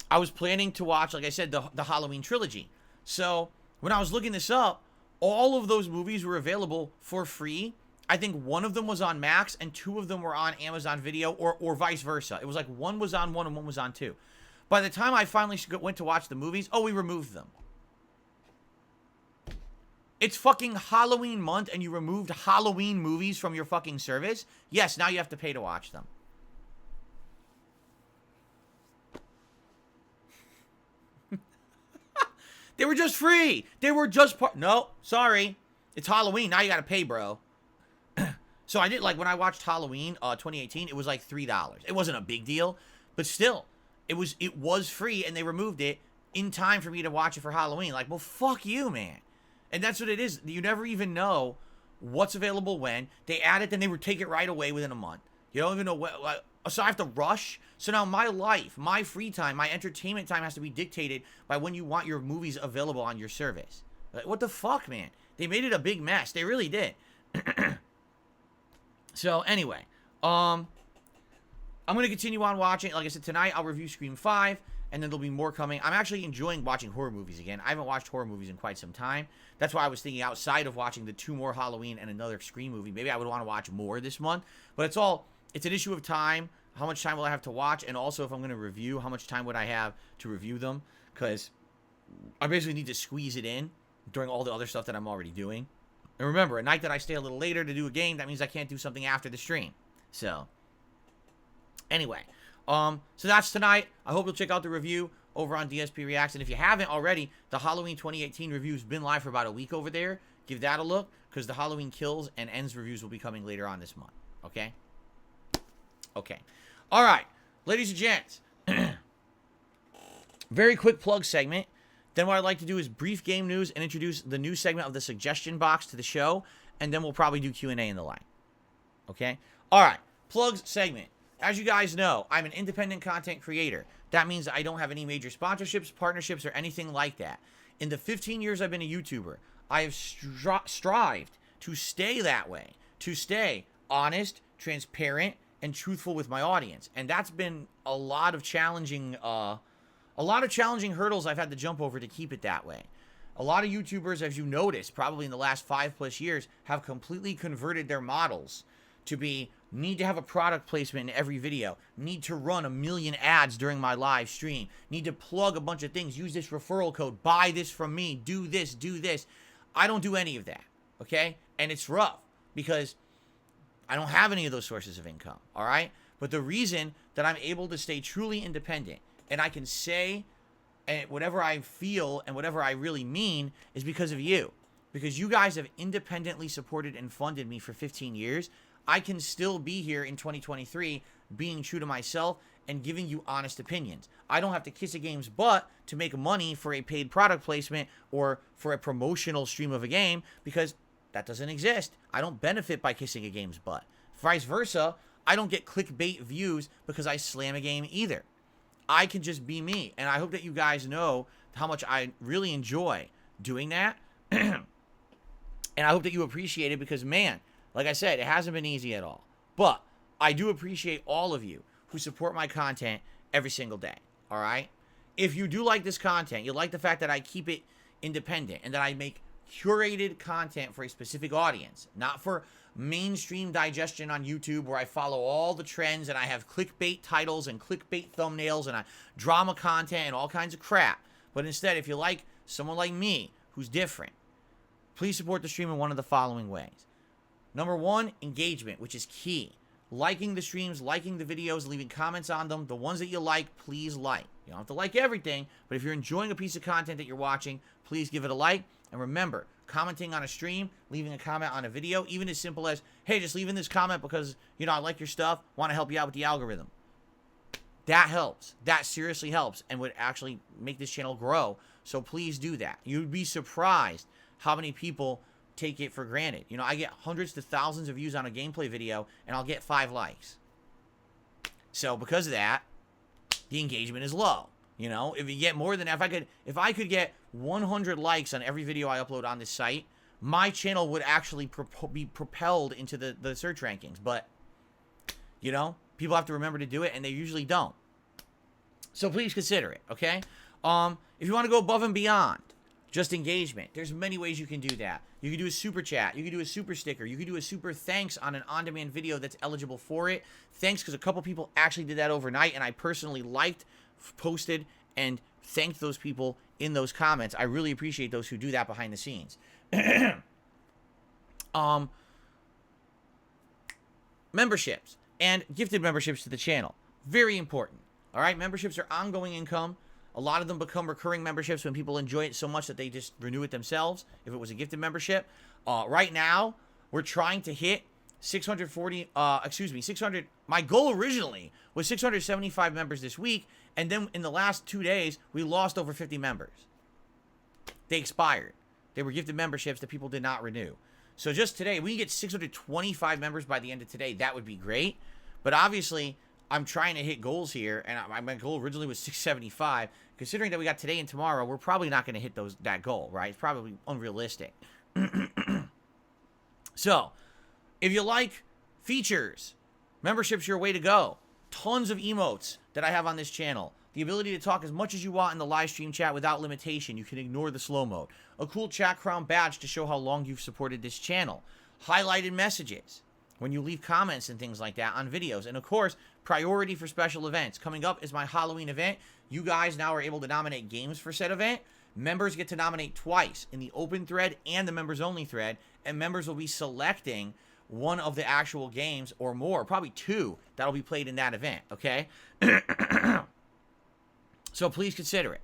I was planning to watch, like I said, the Halloween trilogy. So when I was looking this up, all of those movies were available for free. I think one of them was on Max and two of them were on Amazon Video, or vice versa. It was like one was on one and one was on two. By the time I finally went to watch the movies, oh, we removed them. It's fucking Halloween month and you removed Halloween movies from your fucking service? Yes, now you have to pay to watch them. They were just free. They were just part. No, sorry. It's Halloween. Now you got to pay, bro. So I did, like, when I watched Halloween 2018, it was like $3. It wasn't a big deal, but still, it was free, and they removed it in time for me to watch it for Halloween. Like, well, fuck you, man. And that's what it is. You never even know what's available when. They add it, then they would take it right away within a month. You don't even know what. So I have to rush. So now my life, my free time, my entertainment time has to be dictated by when you want your movies available on your service. Like, what the fuck, man? They made it a big mess. They really did. So anyway, I'm going to continue on watching. Like I said, tonight I'll review Scream 5, and then there'll be more coming. I'm actually enjoying watching horror movies again. I haven't watched horror movies in quite some time. That's why I was thinking, outside of watching the 2 more Halloween and another Scream movie, maybe I would want to watch more this month. But it's an issue of time. How much time will I have to watch? And also, if I'm going to review, how much time would I have to review them? Because I basically need to squeeze it in during all the other stuff that I'm already doing. And remember, a night that I stay a little later to do a game, that means I can't do something after the stream. So, anyway. So that's tonight. I hope you'll check out the review over on DSP Reacts. And if you haven't already, the Halloween 2018 review's been live for about a week over there. Give that a look, because the Halloween Kills and Ends reviews will be coming later on this month. Okay? Okay. All right. Ladies and gents. Very quick plug segment. Then what I'd like to do is brief game news and introduce the new segment of the suggestion box to the show. And then we'll probably do Q&A in the line. Okay? All right. Plugs segment. As you guys know, I'm an independent content creator. That means I don't have any major sponsorships, partnerships, or anything like that. In the 15 years I've been a YouTuber, I have strived to stay that way. To stay honest, transparent, and truthful with my audience. And that's been a lot of challenging hurdles I've had to jump over to keep it that way. A lot of YouTubers, as you noticed, probably in the last 5+ years, have completely converted their models to be, need to have a product placement in every video, need to run 1 million ads during my live stream, need to plug a bunch of things, use this referral code, buy this from me, do this, do this. I don't do any of that, okay? And it's rough, because I don't have any of those sources of income, all right? But the reason that I'm able to stay truly independent and I can say whatever I feel and whatever I really mean is because of you. Because you guys have independently supported and funded me for 15 years. I can still be here in 2023 being true to myself and giving you honest opinions. I don't have to kiss a game's butt to make money for a paid product placement or for a promotional stream of a game, because that doesn't exist. I don't benefit by kissing a game's butt. Vice versa, I don't get clickbait views because I slam a game either. I can just be me. And I hope that you guys know how much I really enjoy doing that. And I hope that you appreciate it, because, man, like I said, it hasn't been easy at all. But I do appreciate all of you who support my content every single day. All right? If you do like this content, you like the fact that I keep it independent and that I make curated content for a specific audience, not for mainstream digestion on YouTube where I follow all the trends and I have clickbait titles and clickbait thumbnails and drama content and all kinds of crap. But instead, if you like someone like me who's different, please support the stream in one of the following ways. Number 1, engagement, which is key. Liking the streams, liking the videos, leaving comments on them. The ones that you like, please like. You don't have to like everything, but if you're enjoying a piece of content that you're watching, please give it a like. And remember, commenting on a stream, leaving a comment on a video, even as simple as, hey, just leaving this comment because, you know, I like your stuff, want to help you out with the algorithm. That helps. That seriously helps and would actually make this channel grow. So please do that. You'd be surprised how many people take it for granted. You know, I get hundreds to thousands of views on a gameplay video, and I'll get 5 likes. So because of that, the engagement is low. You know, if you get more than that, if I could get 100 likes on every video I upload on this site, my channel would actually be propelled into the search rankings. But, you know, people have to remember to do it, and they usually don't. So please consider it, okay? If you want to go above and beyond just engagement, there's many ways you can do that. You can do a super chat. You can do a super sticker. You can do a super thanks on an on-demand video that's eligible for it. Thanks, because a couple people actually did that overnight, and I personally liked, posted, and thanked those people in those comments. I really appreciate those who do that behind the scenes. Memberships and gifted memberships to the channel. Very important. All right, memberships are ongoing income. A lot of them become recurring memberships when people enjoy it so much that they just renew it themselves, if it was a gifted membership. Right now, we're trying to hit 600, my goal originally was 675 members this week, and then in the last 2 days, we lost over 50 members. They expired. They were gifted memberships that people did not renew. So just today, we can get 625 members by the end of today. That would be great. But obviously, I'm trying to hit goals here, and my goal originally was 675. Considering that we got today and tomorrow, we're probably not going to hit that goal, right? It's probably unrealistic. So, if you like features, membership's your way to go. Tons of emotes that I have on this channel. The ability to talk as much as you want in the live stream chat without limitation. You can ignore the slow mode. A cool chat crown badge to show how long you've supported this channel. Highlighted messages when you leave comments and things like that on videos. And of course, priority for special events. Coming up is my Halloween event. You guys now are able to nominate games for said event. Members get to nominate twice in the open thread and the members only thread. And members will be selecting one of the actual games or more, probably two, that'll be played in that event, okay? So please consider it.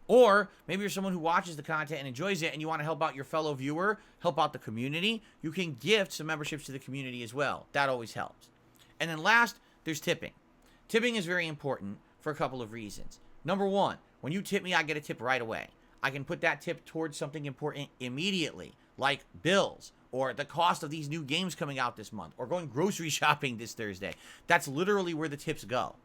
Or maybe you're someone who watches the content and enjoys it and you want to help out your fellow viewer, help out the community. You can gift some memberships to the community as well. That always helps. And then last, there's tipping. Tipping is very important for a couple of reasons. Number one, when you tip me, I get a tip right away. I can put that tip towards something important immediately, like bills, or the cost of these new games coming out this month, or going grocery shopping this Thursday. That's literally where the tips go.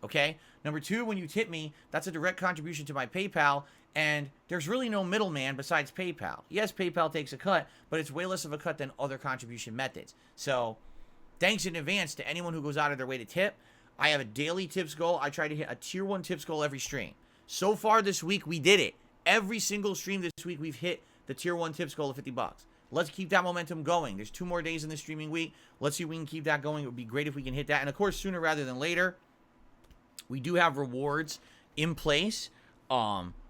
Okay? Number two, when you tip me, that's a direct contribution to my PayPal, and there's really no middleman besides PayPal. Yes, PayPal takes a cut, but it's way less of a cut than other contribution methods. So, thanks in advance to anyone who goes out of their way to tip. I have a daily tips goal. I try to hit a tier 1 tips goal every stream. So far this week, we did it. Every single stream this week, we've hit the tier 1 tips goal of 50 bucks. Let's keep that momentum going. There's 2 more days in this streaming week. Let's see if we can keep that going. It would be great if we can hit that. And of course, sooner rather than later, we do have rewards in place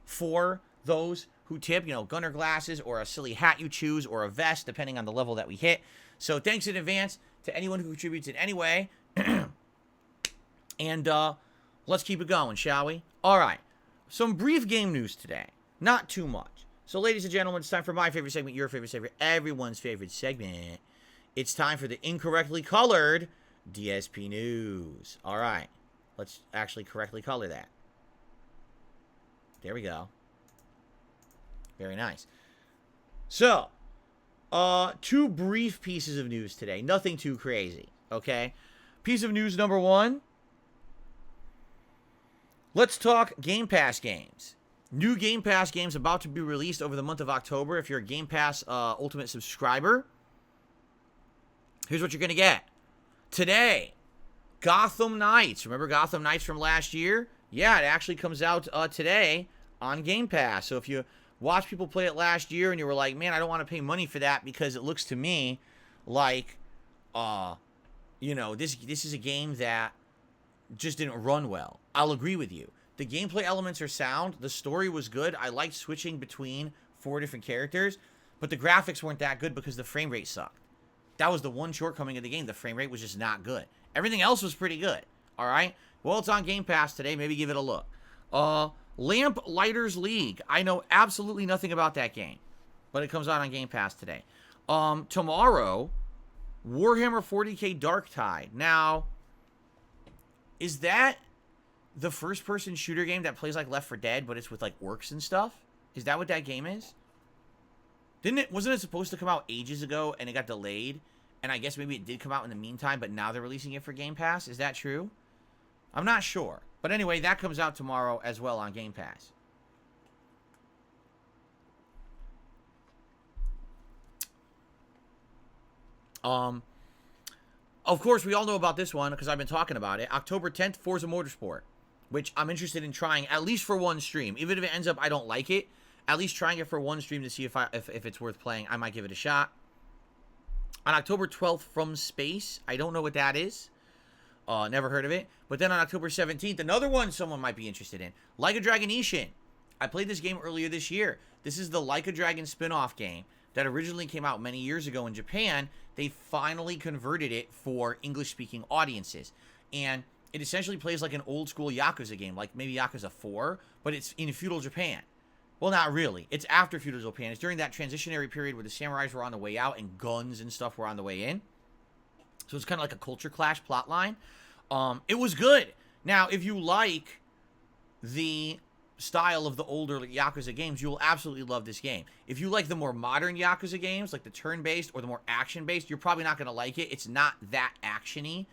for those who tip, you know, gunner glasses or a silly hat you choose or a vest, depending on the level that we hit. So thanks in advance to anyone who contributes in any way. And let's keep it going, shall we? All right. Some brief game news today. Not too much. So, ladies and gentlemen, it's time for my favorite segment, your favorite segment, everyone's favorite segment. It's time for the incorrectly colored DSP news. All right. Let's actually correctly color that. There we go. Very nice. So, 2 brief pieces of news today. Nothing too crazy, okay? Piece of news number 1. Let's talk Game Pass games. New Game Pass games about to be released over the month of October. If you're a Game Pass Ultimate subscriber, here's what you're going to get. Today, Gotham Knights. Remember Gotham Knights from last year? Yeah, it actually comes out today on Game Pass. So if you watched people play it last year and you were like, man, I don't want to pay money for that because it looks to me like, you know, this is a game that just didn't run well. I'll agree with you. The gameplay elements are sound. The story was good. I liked switching between 4 different characters, but the graphics weren't that good because the frame rate sucked. That was the one shortcoming of the game. The frame rate was just not good. Everything else was pretty good. All right? Well, it's on Game Pass today. Maybe give it a look. Lamp Lighters League. I know absolutely nothing about that game, but it comes out on Game Pass today. Tomorrow, Warhammer 40k Dark Tide. Now, is that the first-person shooter game that plays like Left 4 Dead, but it's with like orcs and stuff? Is that what that game is? Wasn't it supposed to come out ages ago and it got delayed? And I guess maybe it did come out in the meantime, but now they're releasing it for Game Pass? Is that true? I'm not sure. But anyway, that comes out tomorrow as well on Game Pass. Of course, we all know about this one because I've been talking about it. October 10th, Forza Motorsport, which I'm interested in trying at least for one stream. Even if it ends up I don't like it, at least trying it for one stream to see if it's worth playing. I might give it a shot. On October 12th, From Space. I don't know what that is. Never heard of it. But then on October 17th, another one someone might be interested in. Like a Dragon Ishin. I played this game earlier this year. This is the Like a Dragon spin-off game that originally came out many years ago in Japan. They finally converted it for English-speaking audiences. And it essentially plays like an old school Yakuza game, like maybe Yakuza 4, but it's in feudal Japan. Well, not really. It's after feudal Japan. It's during that transitionary period where the samurais were on the way out and guns and stuff were on the way in. So it's kind of like a culture clash plot line. It was good. Now, if you like the style of the older Yakuza games, you will absolutely love this game. If you like the more modern Yakuza games, like the turn-based or the more action-based, you're probably not going to like it. It's not that action-y.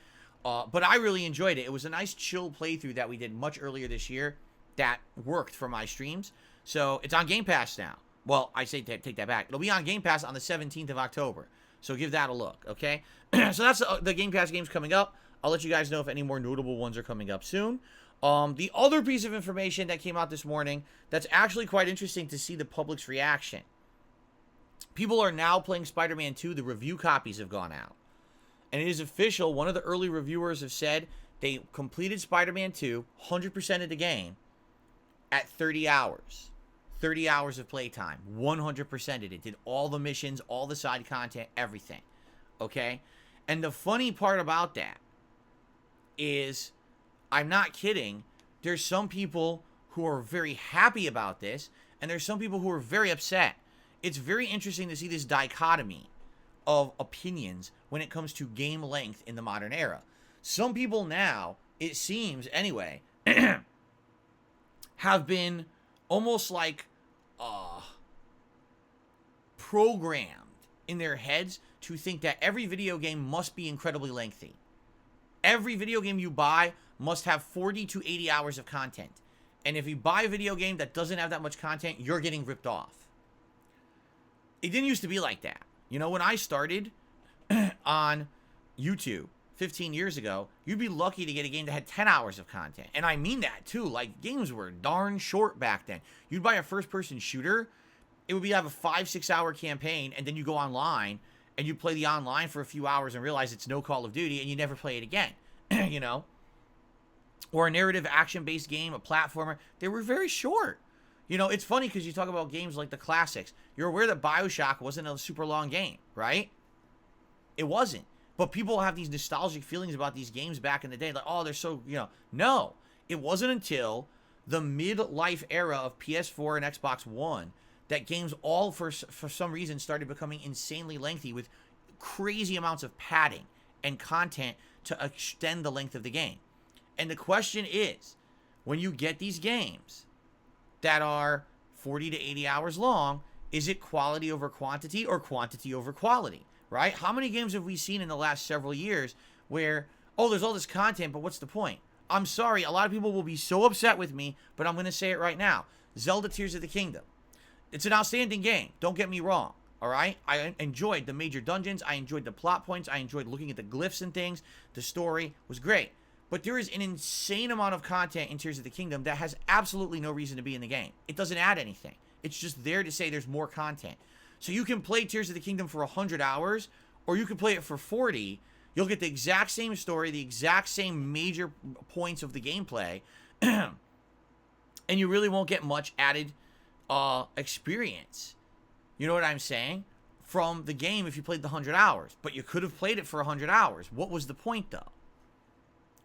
But I really enjoyed it. It was a nice chill playthrough that we did much earlier this year that worked for my streams. So it's on Game Pass now. Well, I say take that back. It'll be on Game Pass on the 17th of October. So give that a look, okay? So that's the Game Pass games coming up. I'll let you guys know if any more notable ones are coming up soon. The other piece of information that came out this morning that's actually quite interesting to see the public's reaction. People are now playing Spider-Man 2. The review copies have gone out. And it is official. One of the early reviewers have said they completed Spider-Man 2, 100% of the game, at 30 hours. 30 hours of playtime. 100%ed it. Did all the missions, all the side content, everything. Okay? And the funny part about that is, I'm not kidding, there's some people who are very happy about this, and there's some people who are very upset. It's very interesting to see this dichotomy of opinions when it comes to game length in the modern era. Some people now, it seems anyway, have been almost like programmed in their heads to think that every video game must be incredibly lengthy. Every video game you buy must have 40 to 80 hours of content. And if you buy a video game that doesn't have that much content, you're getting ripped off. It didn't used to be like that. You know, when I started on YouTube 15 years ago, you'd be lucky to get a game that had 10 hours of content. And I mean that too. Like, games were darn short back then. You'd buy a first-person shooter, it would be have a 5-6 hour campaign, and then you go online and you play the online for a few hours and realize it's no Call of Duty, and you never play it again. You know? Or a narrative action-based game, a platformer. They were very short. You know, it's funny because you talk about games like the classics. You're aware that BioShock wasn't a super long game, right? It wasn't. But people have these nostalgic feelings about these games back in the day. Like, oh, they're so, you know. No. It wasn't until the midlife era of PS4 and Xbox One that games all, for some reason, started becoming insanely lengthy with crazy amounts of padding and content to extend the length of the game. And the question is, when you get these games that are 40 to 80 hours long, is it quality over quantity or quantity over quality, right? How many games have we seen in the last several years where, oh, there's all this content, but what's the point? I'm sorry, a lot of people will be so upset with me, but I'm going to say it right now. Zelda Tears of the Kingdom. It's an outstanding game, don't get me wrong, all right? I enjoyed the major dungeons, I enjoyed the plot points, I enjoyed looking at the glyphs and things, the story was great. But there is an insane amount of content in Tears of the Kingdom that has absolutely no reason to be in the game. It doesn't add anything. It's just there to say there's more content. So you can play Tears of the Kingdom for 100 hours, or you can play it for 40. You'll get the exact same story, the exact same major points of the gameplay, and you really won't get much added experience. You know what I'm saying? From the game if you played the 100 hours. But you could have played it for 100 hours. What was the point, though?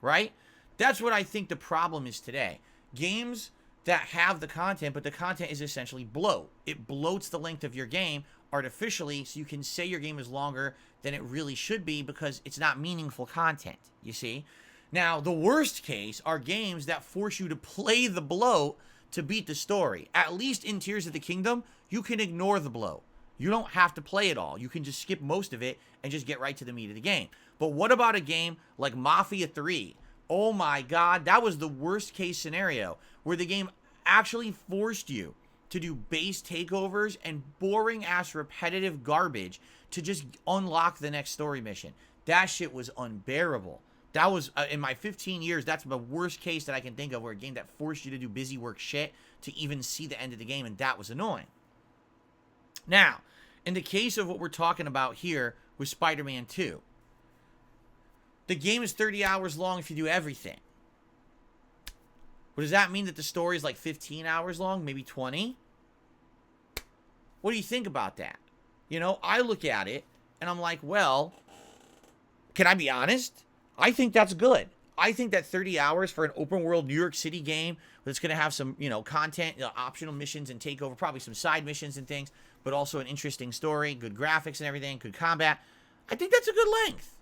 Right? That's what I think the problem is today. Games that have the content, but the content is essentially bloat. It bloats the length of your game artificially, so you can say your game is longer than it really should be because it's not meaningful content, you see? Now, the worst case are games that force you to play the bloat to beat the story. At least in Tears of the Kingdom, you can ignore the bloat. You don't have to play it all. You can just skip most of it and just get right to the meat of the game. But what about a game like Mafia 3? Oh my God, that was the worst case scenario where the game actually forced you to do base takeovers and boring ass repetitive garbage to just unlock the next story mission. That shit was unbearable. That was, in my 15 years, that's the worst case that I can think of where a game that forced you to do busy work shit to even see the end of the game, and that was annoying. Now, in the case of what we're talking about here with Spider-Man 2, the game is 30 hours long if you do everything. But does that mean that the story is like 15 hours long, maybe 20? What do you think about that? You know, I look at it and I'm like, well, can I be honest? I think that's good. I think that 30 hours for an open world New York City game that's going to have some, content, optional missions and takeover, probably some side missions and things, but also an interesting story, good graphics and everything, good combat. I think that's a good length.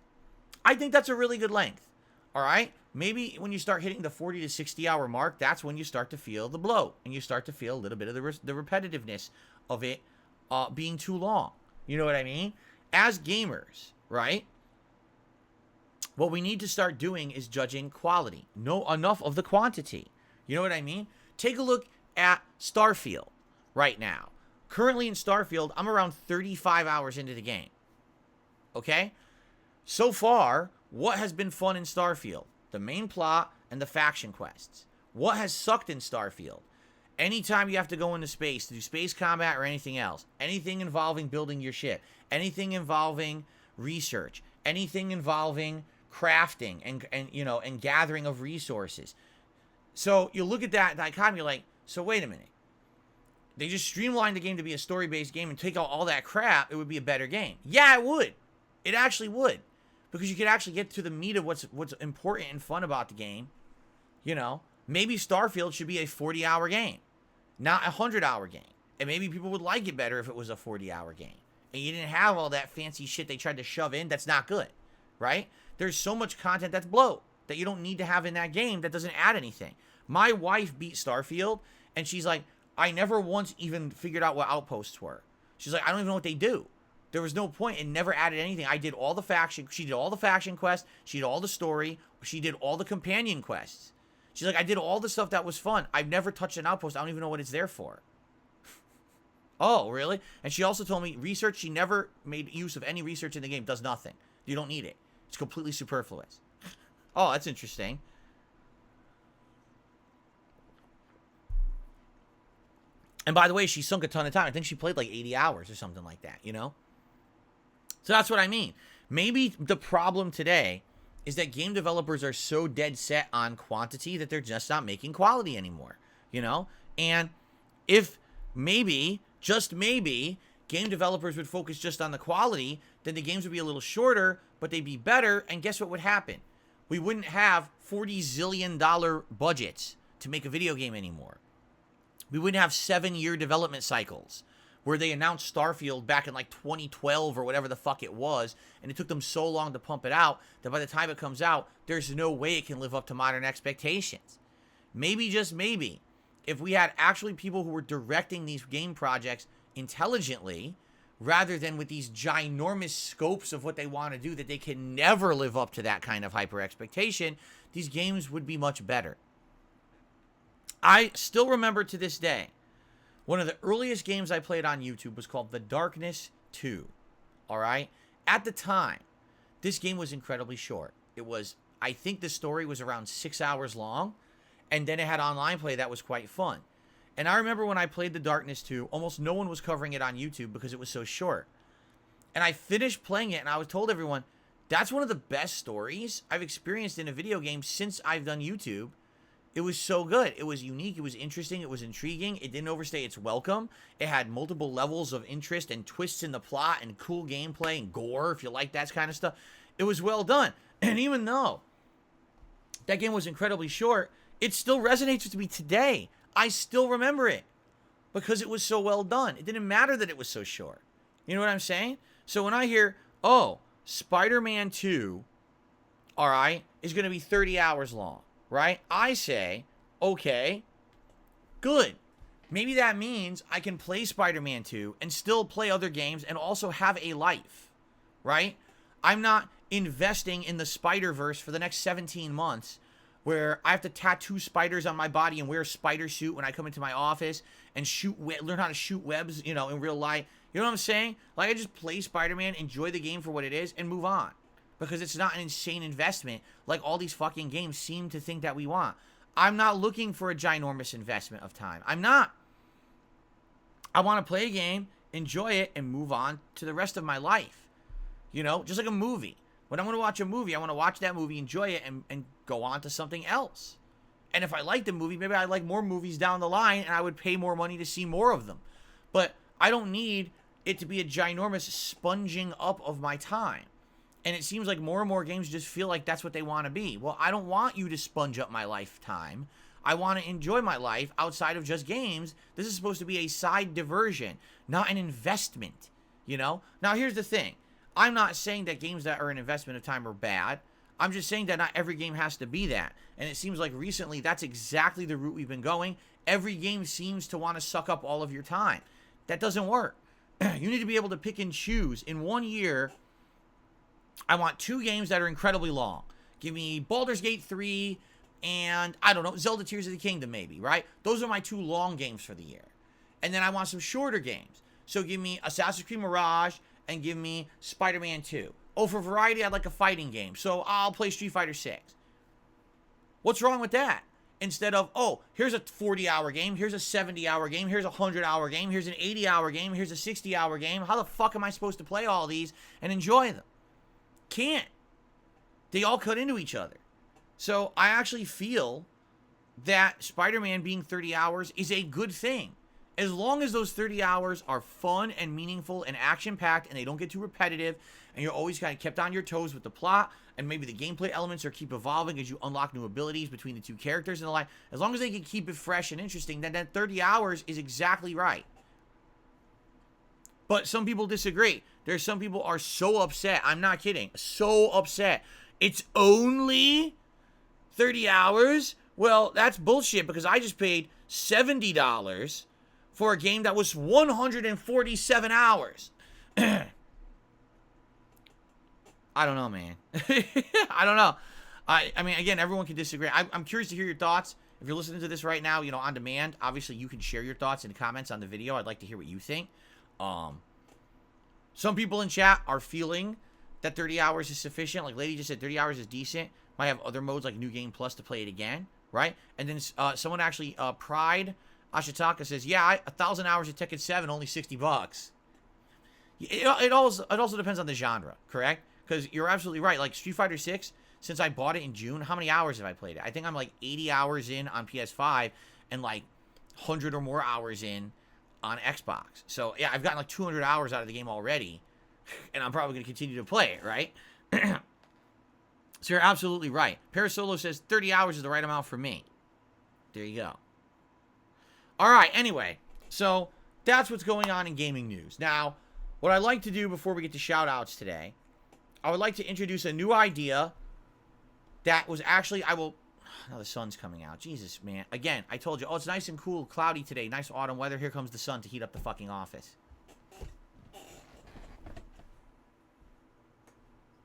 I think that's a really good length. All right? Maybe when you start hitting the 40 to 60 hour mark, that's when you start to feel the bloat and you start to feel a little bit of the repetitiveness of it being too long. You know what I mean? As gamers, right? What we need to start doing is judging quality. No, enough of the quantity. You know what I mean? Take a look at Starfield right now. Currently in Starfield, I'm around 35 hours into the game. Okay? So far, what has been fun in Starfield? The main plot and the faction quests. What has sucked in Starfield? Anytime you have to go into space to do space combat or anything else, anything involving building your ship, anything involving research, anything involving crafting and gathering of resources. So you look at that dichotomy, you're like, so wait a minute. They just streamlined the game to be a story-based game and take out all that crap, it would be a better game. Yeah, it would. It actually would. Because you could actually get to the meat of what's important and fun about the game. Maybe Starfield should be a 40-hour game, not a 100-hour game. And maybe people would like it better if it was a 40-hour game. And you didn't have all that fancy shit they tried to shove in that's not good, right? There's so much content that's bloat that you don't need to have in that game that doesn't add anything. My wife beat Starfield, and she's like, I never once even figured out what outposts were. She's like, I don't even know what they do. There was no point. It never added anything. I did all the faction. She did all the faction quests. She did all the story. She did all the companion quests. She's like, I did all the stuff that was fun. I've never touched an outpost. I don't even know what it's there for. Oh, really? And she also told me research. She never made use of any research in the game. Does nothing. You don't need it. It's completely superfluous. Oh, that's interesting. And by the way, she sunk a ton of time. I think she played like 80 hours or something like that, So that's what I mean. Maybe the problem today is that game developers are so dead set on quantity that they're just not making quality anymore, And if maybe, just maybe, game developers would focus just on the quality, then the games would be a little shorter, but they'd be better, and guess what would happen? We wouldn't have $40 zillion budgets to make a video game anymore. We wouldn't have 7-year development cycles where they announced Starfield back in like 2012 or whatever the fuck it was, and it took them so long to pump it out that by the time it comes out, there's no way it can live up to modern expectations. Maybe, just maybe, if we had actually people who were directing these game projects intelligently, rather than with these ginormous scopes of what they want to do that they can never live up to that kind of hyper expectation, these games would be much better. I still remember to this day, one of the earliest games I played on YouTube was called The Darkness 2. All right? At the time, this game was incredibly short. It was, I think the story was around 6 hours long, and then it had online play that was quite fun. And I remember when I played The Darkness 2, almost no one was covering it on YouTube because it was so short. And I finished playing it, and I was told everyone, that's one of the best stories I've experienced in a video game since I've done YouTube. It was so good. It was unique. It was interesting. It was intriguing. It didn't overstay its welcome. It had multiple levels of interest and twists in the plot and cool gameplay and gore, if you like that kind of stuff. It was well done. And even though that game was incredibly short, it still resonates with me today. I still remember it because it was so well done. It didn't matter that it was so short. You know what I'm saying? So when I hear, oh, Spider-Man 2, all right, is going to be 30 hours long, right? I say, okay, good. Maybe that means I can play Spider-Man 2 and still play other games and also have a life, right? I'm not investing in the Spider-Verse for the next 17 months where I have to tattoo spiders on my body and wear a spider suit when I come into my office and learn how to shoot webs, in real life. You know what I'm saying? Like, I just play Spider-Man, enjoy the game for what it is, and move on. Because it's not an insane investment like all these fucking games seem to think that we want. I'm not looking for a ginormous investment of time. I'm not. I want to play a game, enjoy it, and move on to the rest of my life. Just like a movie. When I'm going to watch a movie, I want to watch that movie, enjoy it, and go on to something else. And if I like the movie, maybe I like more movies down the line, and I would pay more money to see more of them. But I don't need it to be a ginormous sponging up of my time. And it seems like more and more games just feel like that's what they want to be. Well, I don't want you to sponge up my lifetime. I want to enjoy my life outside of just games. This is supposed to be a side diversion, not an investment, you know? Now, here's the thing. I'm not saying that games that are an investment of time are bad. I'm just saying that not every game has to be that. And it seems like recently that's exactly the route we've been going. Every game seems to want to suck up all of your time. That doesn't work. You need to be able to pick and choose. In 1 year, I want 2 games that are incredibly long. Give me Baldur's Gate 3 and, I don't know, Zelda Tears of the Kingdom maybe, right? Those are my 2 long games for the year. And then I want some shorter games. So give me Assassin's Creed Mirage and give me Spider-Man 2. Oh, for variety, I'd like a fighting game. So I'll play Street Fighter 6. What's wrong with that? Instead of, oh, here's a 40-hour game, here's a 70-hour game, here's a 100-hour game, here's an 80-hour game, here's a 60-hour game. How the fuck am I supposed to play all these and enjoy them? Can't. They all cut into each other. So I actually feel that Spider-Man being 30 hours is a good thing. As long as those 30 hours are fun and meaningful and action-packed and they don't get too repetitive and you're always kind of kept on your toes with the plot and maybe the gameplay elements are keep evolving as you unlock new abilities between the 2 characters and the like, as long as they can keep it fresh and interesting, then that 30 hours is exactly right. But some people disagree. There's some people are so upset. I'm not kidding. So upset. It's only 30 hours? Well, that's bullshit because I just paid $70 for a game that was 147 hours. I don't know, man. I don't know. I mean, again, everyone can disagree. I'm curious to hear your thoughts. If you're listening to this right now, you know, on demand, obviously you can share your thoughts in the comments on the video. I'd like to hear what you think. Some people in chat are feeling that 30 hours is sufficient. Like Lady just said, 30 hours is decent. Might have other modes like New Game Plus to play it again, right? And then someone actually, Pride Ashitaka says, yeah, 1,000 hours of Tekken 7, only $60. It also depends on the genre, correct? Because you're absolutely right. Like Street Fighter 6, since I bought it in June, how many hours have I played it? I think I'm like 80 hours in on PS5 and like 100 or more hours in on Xbox. So, yeah, I've gotten like 200 hours out of the game already, and I'm probably going to continue to play it, right? So you're absolutely right. Parasolo says 30 hours is the right amount for me. There you go. All right, anyway, so that's what's going on in gaming news. Now, what I'd like to do before we get to shout-outs today, I would like to introduce a new idea that was actually, now the sun's coming out. Jesus, man. Again, I told you, oh, it's nice and cool, cloudy today. Nice autumn weather. Here comes the sun to heat up the fucking office.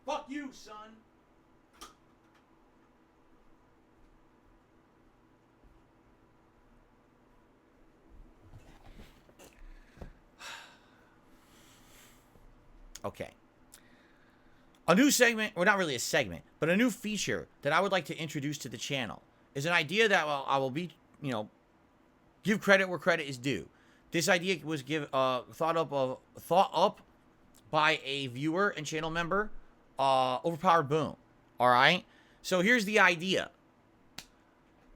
Fuck you, son. Okay. A new segment, or not really a segment, but a new feature that I would like to introduce to the channel is an idea that I will be, give credit where credit is due. This idea was thought up by a viewer and channel member, Overpowered Boom. All right. So here's the idea.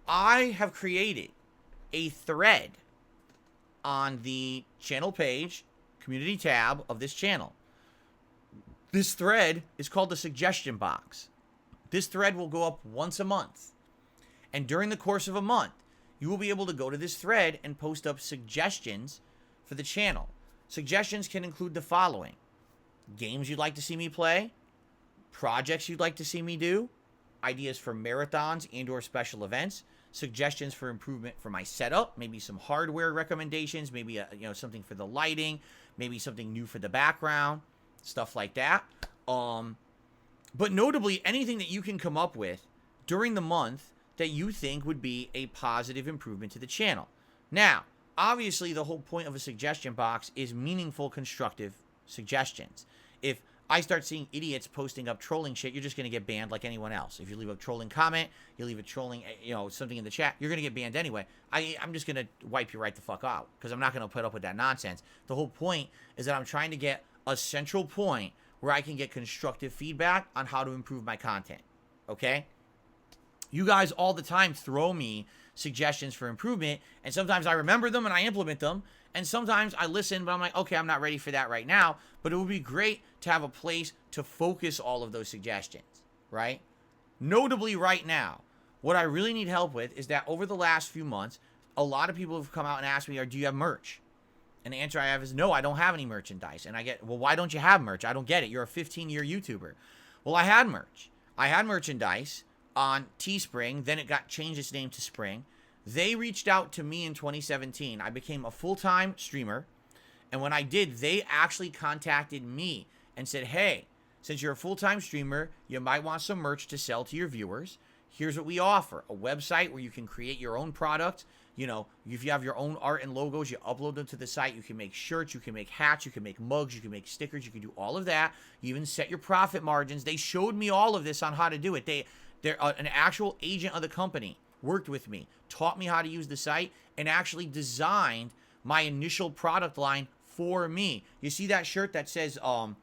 I have created a thread on the channel page, community tab of this channel. This thread is called the suggestion box. This thread will go up once a month. And during the course of a month, you will be able to go to this thread and post up suggestions for the channel. Suggestions can include the following: games you'd like to see me play, projects you'd like to see me do, ideas for marathons and or special events, suggestions for improvement for my setup, maybe some hardware recommendations, maybe something for the lighting, maybe something new for the background, stuff like that. But notably, anything that you can come up with during the month that you think would be a positive improvement to the channel. Now, obviously, the whole point of a suggestion box is meaningful, constructive suggestions. If I start seeing idiots posting up trolling shit, you're just going to get banned like anyone else. If you leave a trolling comment, you leave a trolling, something in the chat, you're going to get banned anyway. I'm just going to wipe you right the fuck out because I'm not going to put up with that nonsense. The whole point is that I'm trying to get a central point where I can get constructive feedback on how to improve my content. Okay? You guys all the time throw me suggestions for improvement. And sometimes I remember them and I implement them. And sometimes I listen, but I'm like, okay, I'm not ready for that right now. But it would be great to have a place to focus all of those suggestions, right? Notably right now, what I really need help with is that over the last few months, a lot of people have come out and asked me, do you have merch? And the answer I have is no, I don't have any merchandise. And I get, well, why don't you have merch? I don't get it. You're a 15-year YouTuber. Well, I had merch. I had merchandise on Teespring. Then it got changed its name to Spring. They reached out to me in 2017. I became a full-time streamer. And when I did, they actually contacted me and said, hey, since you're a full-time streamer, you might want some merch to sell to your viewers. Here's what we offer. A website where you can create your own product. You know, if you have your own art and logos, you upload them to the site. You can make shirts, you can make hats, you can make mugs, you can make stickers, you can do all of that. You even set your profit margins. They showed me all of this on how to do it. They're an actual agent of the company worked with me, taught me how to use the site, and actually designed my initial product line for me. You see that shirt that says, I'm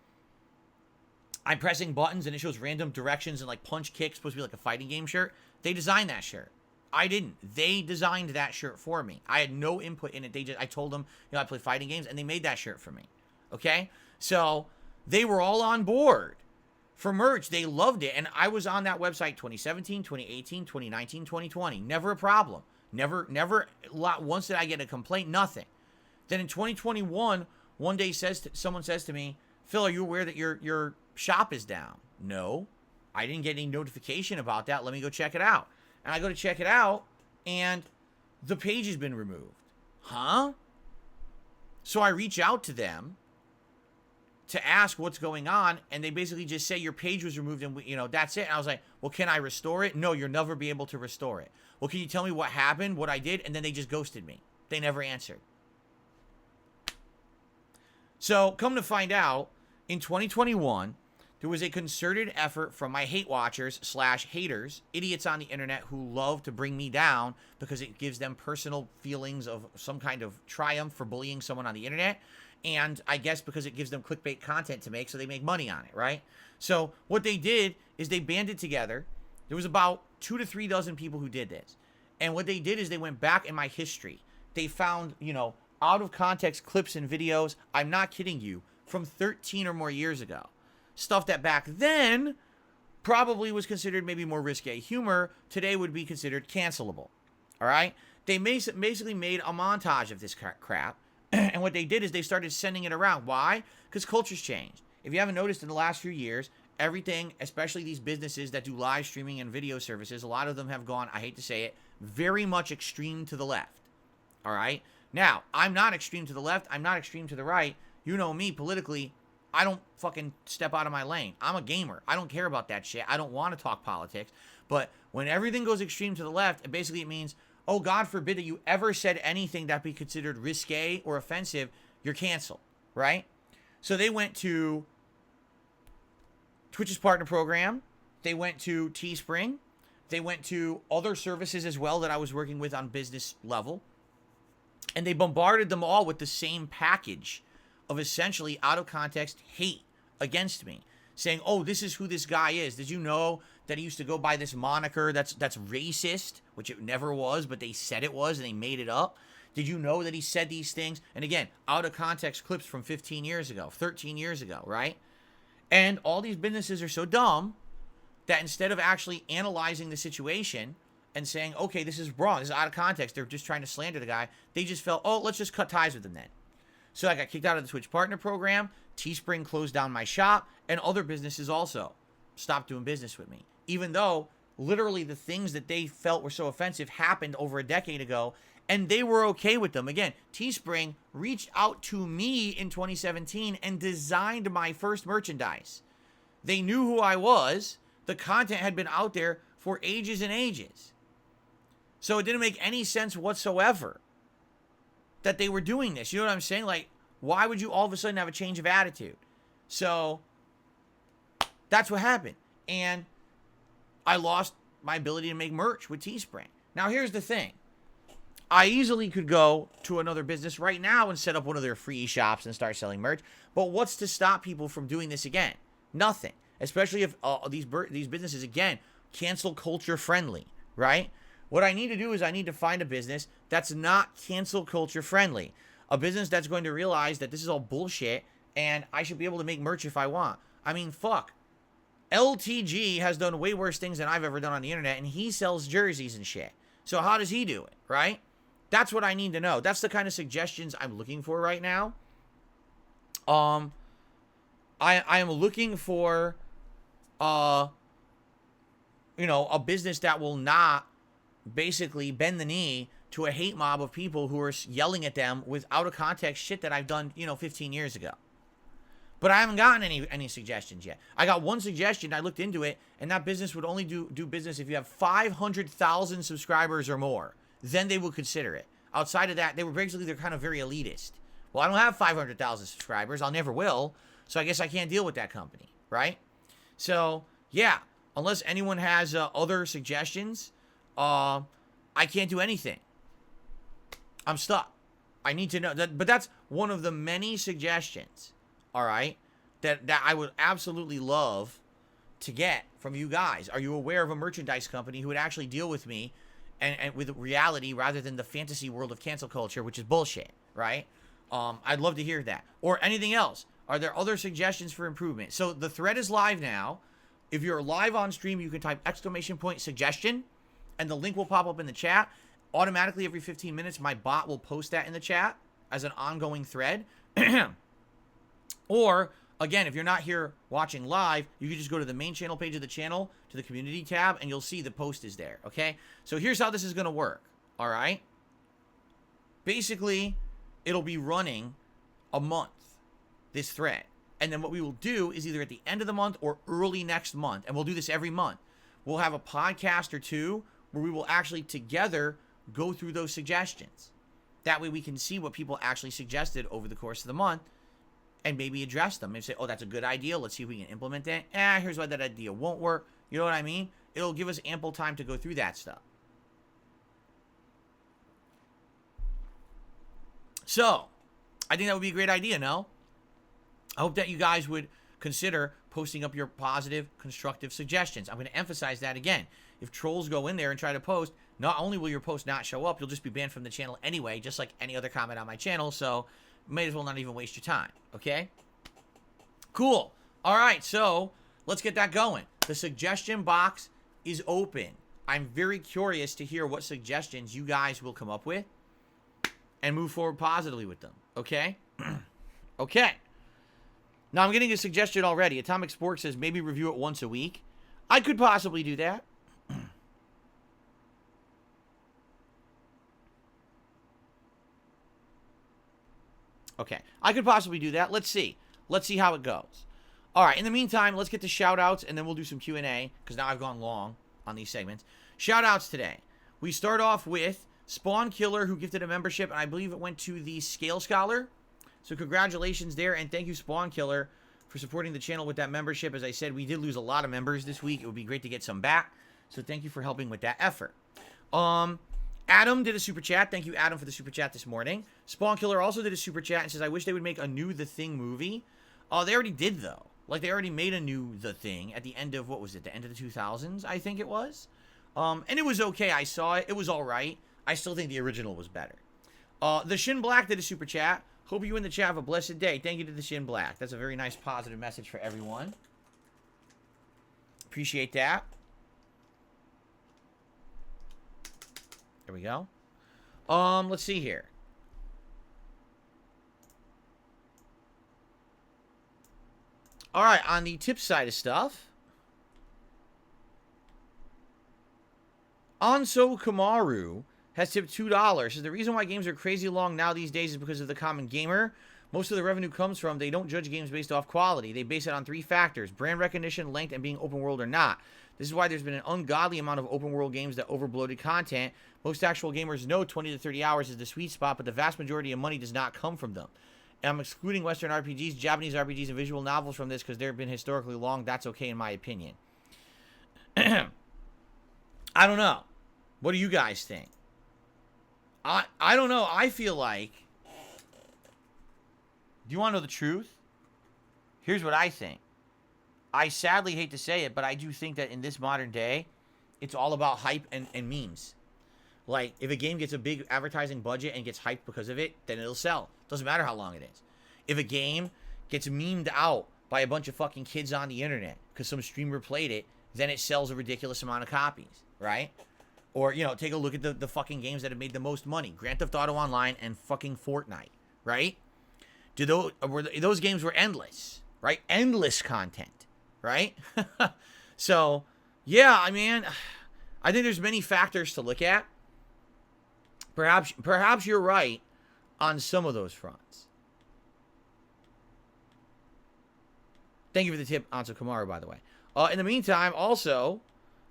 pressing buttons and it shows random directions and like punch kicks, supposed to be like a fighting game shirt? They designed that shirt. I didn't. They designed that shirt for me. I had no input in it. I told them, I play fighting games, and they made that shirt for me. Okay? So they were all on board for merch. They loved it. And I was on that website 2017, 2018, 2019, 2020. Never a problem. Never, once did I get a complaint? Nothing. Then in 2021, one day someone says to me, Phil, are you aware that your shop is down? No, I didn't get any notification about that. Let me go check it out. And I go to check it out, and the page has been removed. Huh? So I reach out to them to ask what's going on, and they basically just say your page was removed, and that's it. And I was like, well, can I restore it? No, you'll never be able to restore it. Well, can you tell me what happened, what I did? And then they just ghosted me. They never answered. So come to find out, in 2021, there was a concerted effort from my hate watchers / haters, idiots on the internet who love to bring me down because it gives them personal feelings of some kind of triumph for bullying someone on the internet. And I guess because it gives them clickbait content to make, so they make money on it, right? So what they did is they banded together. There was about 2 to 3 dozen people who did this. And what they did is they went back in my history. They found, out of context clips and videos. I'm not kidding you, from 13 or more years ago. Stuff that back then probably was considered maybe more risque humor, today would be considered cancelable. All right? They basically made a montage of this crap. And what they did is they started sending it around. Why? Because culture's changed. If you haven't noticed in the last few years, everything, especially these businesses that do live streaming and video services, a lot of them have gone, I hate to say it, very much extreme to the left. All right? Now, I'm not extreme to the left. I'm not extreme to the right. You know me, politically, I don't fucking step out of my lane. I'm a gamer. I don't care about that shit. I don't want to talk politics. But when everything goes extreme to the left, it means, oh, God forbid that you ever said anything that be considered risque or offensive, you're canceled, right? So they went to Twitch's partner program. They went to Teespring. They went to other services as well that I was working with on business level. And they bombarded them all with the same package of essentially out of context hate against me, saying, oh, this is who this guy is. Did you know that he used to go by this moniker that's racist, which it never was, but they said it was and they made it up? Did you know that he said these things? And again, out of context clips from 15 years ago, 13 years ago, right? And all these businesses are so dumb that instead of actually analyzing the situation and saying, okay, this is wrong, this is out of context, they're just trying to slander the guy, they just felt, oh, let's just cut ties with him then. So I got kicked out of the Twitch partner program, Teespring closed down my shop, and other businesses also stopped doing business with me. Even though literally the things that they felt were so offensive happened over a decade ago, and they were okay with them. Again, Teespring reached out to me in 2017 and designed my first merchandise. They knew who I was. The content had been out there for ages and ages. So it didn't make any sense whatsoever that they were doing this. You know what I'm saying? Like, why would you all of a sudden have a change of attitude? So that's what happened. And I lost my ability to make merch with Teespring. Now, here's the thing. I easily could go to another business right now and set up one of their free shops and start selling merch. But what's to stop people from doing this again? Nothing. Especially if these businesses, again, cancel culture friendly, right? What I need to do is I need to find a business that's not cancel culture friendly. A business that's going to realize that this is all bullshit and I should be able to make merch if I want. I mean, fuck. LTG has done way worse things than I've ever done on the internet, and he sells jerseys and shit. So how does he do it, right? That's what I need to know. That's the kind of suggestions I'm looking for right now. I am looking for, a business that will not basically bend the knee to a hate mob of people who are yelling at them with out of context shit that I've done, 15 years ago. But I haven't gotten any suggestions yet. I got one suggestion. I looked into it, and that business would only do business if you have 500,000 subscribers or more. Then they would consider it. Outside of that, they're kind of very elitist. Well, I don't have 500,000 subscribers. I'll never will. So I guess I can't deal with that company, right? So, yeah, unless anyone has other suggestions, I can't do anything. I'm stuck. I need to know. But that's one of the many suggestions, all right, that I would absolutely love to get from you guys. Are you aware of a merchandise company who would actually deal with me and with reality rather than the fantasy world of cancel culture, which is bullshit, right? I'd love to hear that. Or anything else. Are there other suggestions for improvement? So the thread is live now. If you're live on stream, you can type !suggestion, and the link will pop up in the chat. Automatically, every 15 minutes, my bot will post that in the chat as an ongoing thread. Or, again, if you're not here watching live, you can just go to the main channel page of the channel, to the community tab, and you'll see the post is there, okay? So here's how this is going to work, all right? Basically, it'll be running a month, this thread. And then what we will do is either at the end of the month or early next month, and we'll do this every month, we'll have a podcast or two where we will actually together go through those suggestions. That way we can see what people actually suggested over the course of the month and maybe address them and say, oh, that's a good idea. Let's see if we can implement that. Here's why that idea won't work. You know what I mean? It'll give us ample time to go through that stuff. So, I think that would be a great idea, no? I hope that you guys would consider posting up your positive, constructive suggestions. I'm going to emphasize that again. If trolls go in there and try to post, not only will your post not show up, you'll just be banned from the channel anyway, just like any other comment on my channel, so may as well not even waste your time, okay? Cool. All right, so let's get that going. The suggestion box is open. I'm very curious to hear what suggestions you guys will come up with and move forward positively with them, okay? Okay. Now, I'm getting a suggestion already. Atomic Spork says maybe review it once a week. I could possibly do that. Okay, I could possibly do that. Let's see. Let's see how it goes. All right, in the meantime, let's get to shout-outs, and then we'll do some Q&A, because now I've gone long on these segments. Shout-outs today. We start off with Spawn Killer, who gifted a membership, and I believe it went to the Scale Scholar. So congratulations there, and thank you, Spawn Killer, for supporting the channel with that membership. As I said, we did lose a lot of members this week. It would be great to get some back, so thank you for helping with that effort. Adam did a super chat. Thank you, Adam, for the super chat this morning. Spawn Killer also did a super chat and says, I wish they would make a new The Thing movie. They already did, though. Like, they already made a new The Thing at the end of, what was it, the end of the 2000s, I think it was. And it was okay. I saw it. It was all right. I still think the original was better. The Shin Black did a super chat. Hope you in the chat have a blessed day. Thank you to the Shin Black. That's a very nice, positive message for everyone. Appreciate that. There we go. Let's see here. All right, on the tip side of stuff, Anso Kamaru has tipped $2. Says the reason why games are crazy long now these days is because of the common gamer. Most of the revenue comes from they don't judge games based off quality. They base it on 3 factors: brand recognition, length, and being open world or not. This is why there's been an ungodly amount of open world games that overbloated content. Most actual gamers know 20 to 30 hours is the sweet spot, but the vast majority of money does not come from them. And I'm excluding Western RPGs, Japanese RPGs, and visual novels from this because they've been historically long. That's okay in my opinion. I don't know. What do you guys think? I don't know. I feel like... Do you want to know the truth? Here's what I think. I sadly hate to say it, but I do think that in this modern day, it's all about hype and memes. Like, if a game gets a big advertising budget and gets hyped because of it, then it'll sell. Doesn't matter how long it is. If a game gets memed out by a bunch of fucking kids on the internet because some streamer played it, then it sells a ridiculous amount of copies, right? Or, you know, take a look at the fucking games that have made the most money. Grand Theft Auto Online and fucking Fortnite, right? Those games were endless, right? Endless content, right? So, yeah, I mean, I think there's many factors to look at. Perhaps you're right on some of those fronts. Thank you for the tip, Anso Kamaru, by the way. In the meantime, also,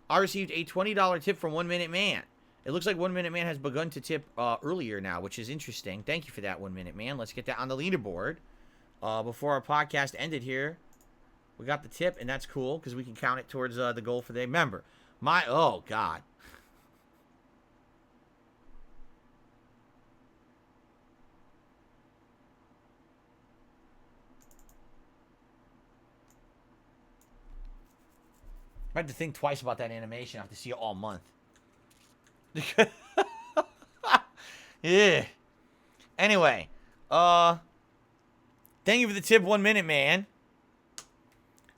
I received a $20 tip from 1 Minute Man. It looks like 1 Minute Man has begun to tip earlier now, which is interesting. Thank you for that, 1 Minute Man. Let's get that on the leaderboard. Before our podcast ended here, we got the tip, and that's cool because we can count it towards the goal for the day. Remember, oh, God. I had to think twice about that animation. I have to see it all month. Yeah. Anyway, thank you for the tip, 1 Minute Man.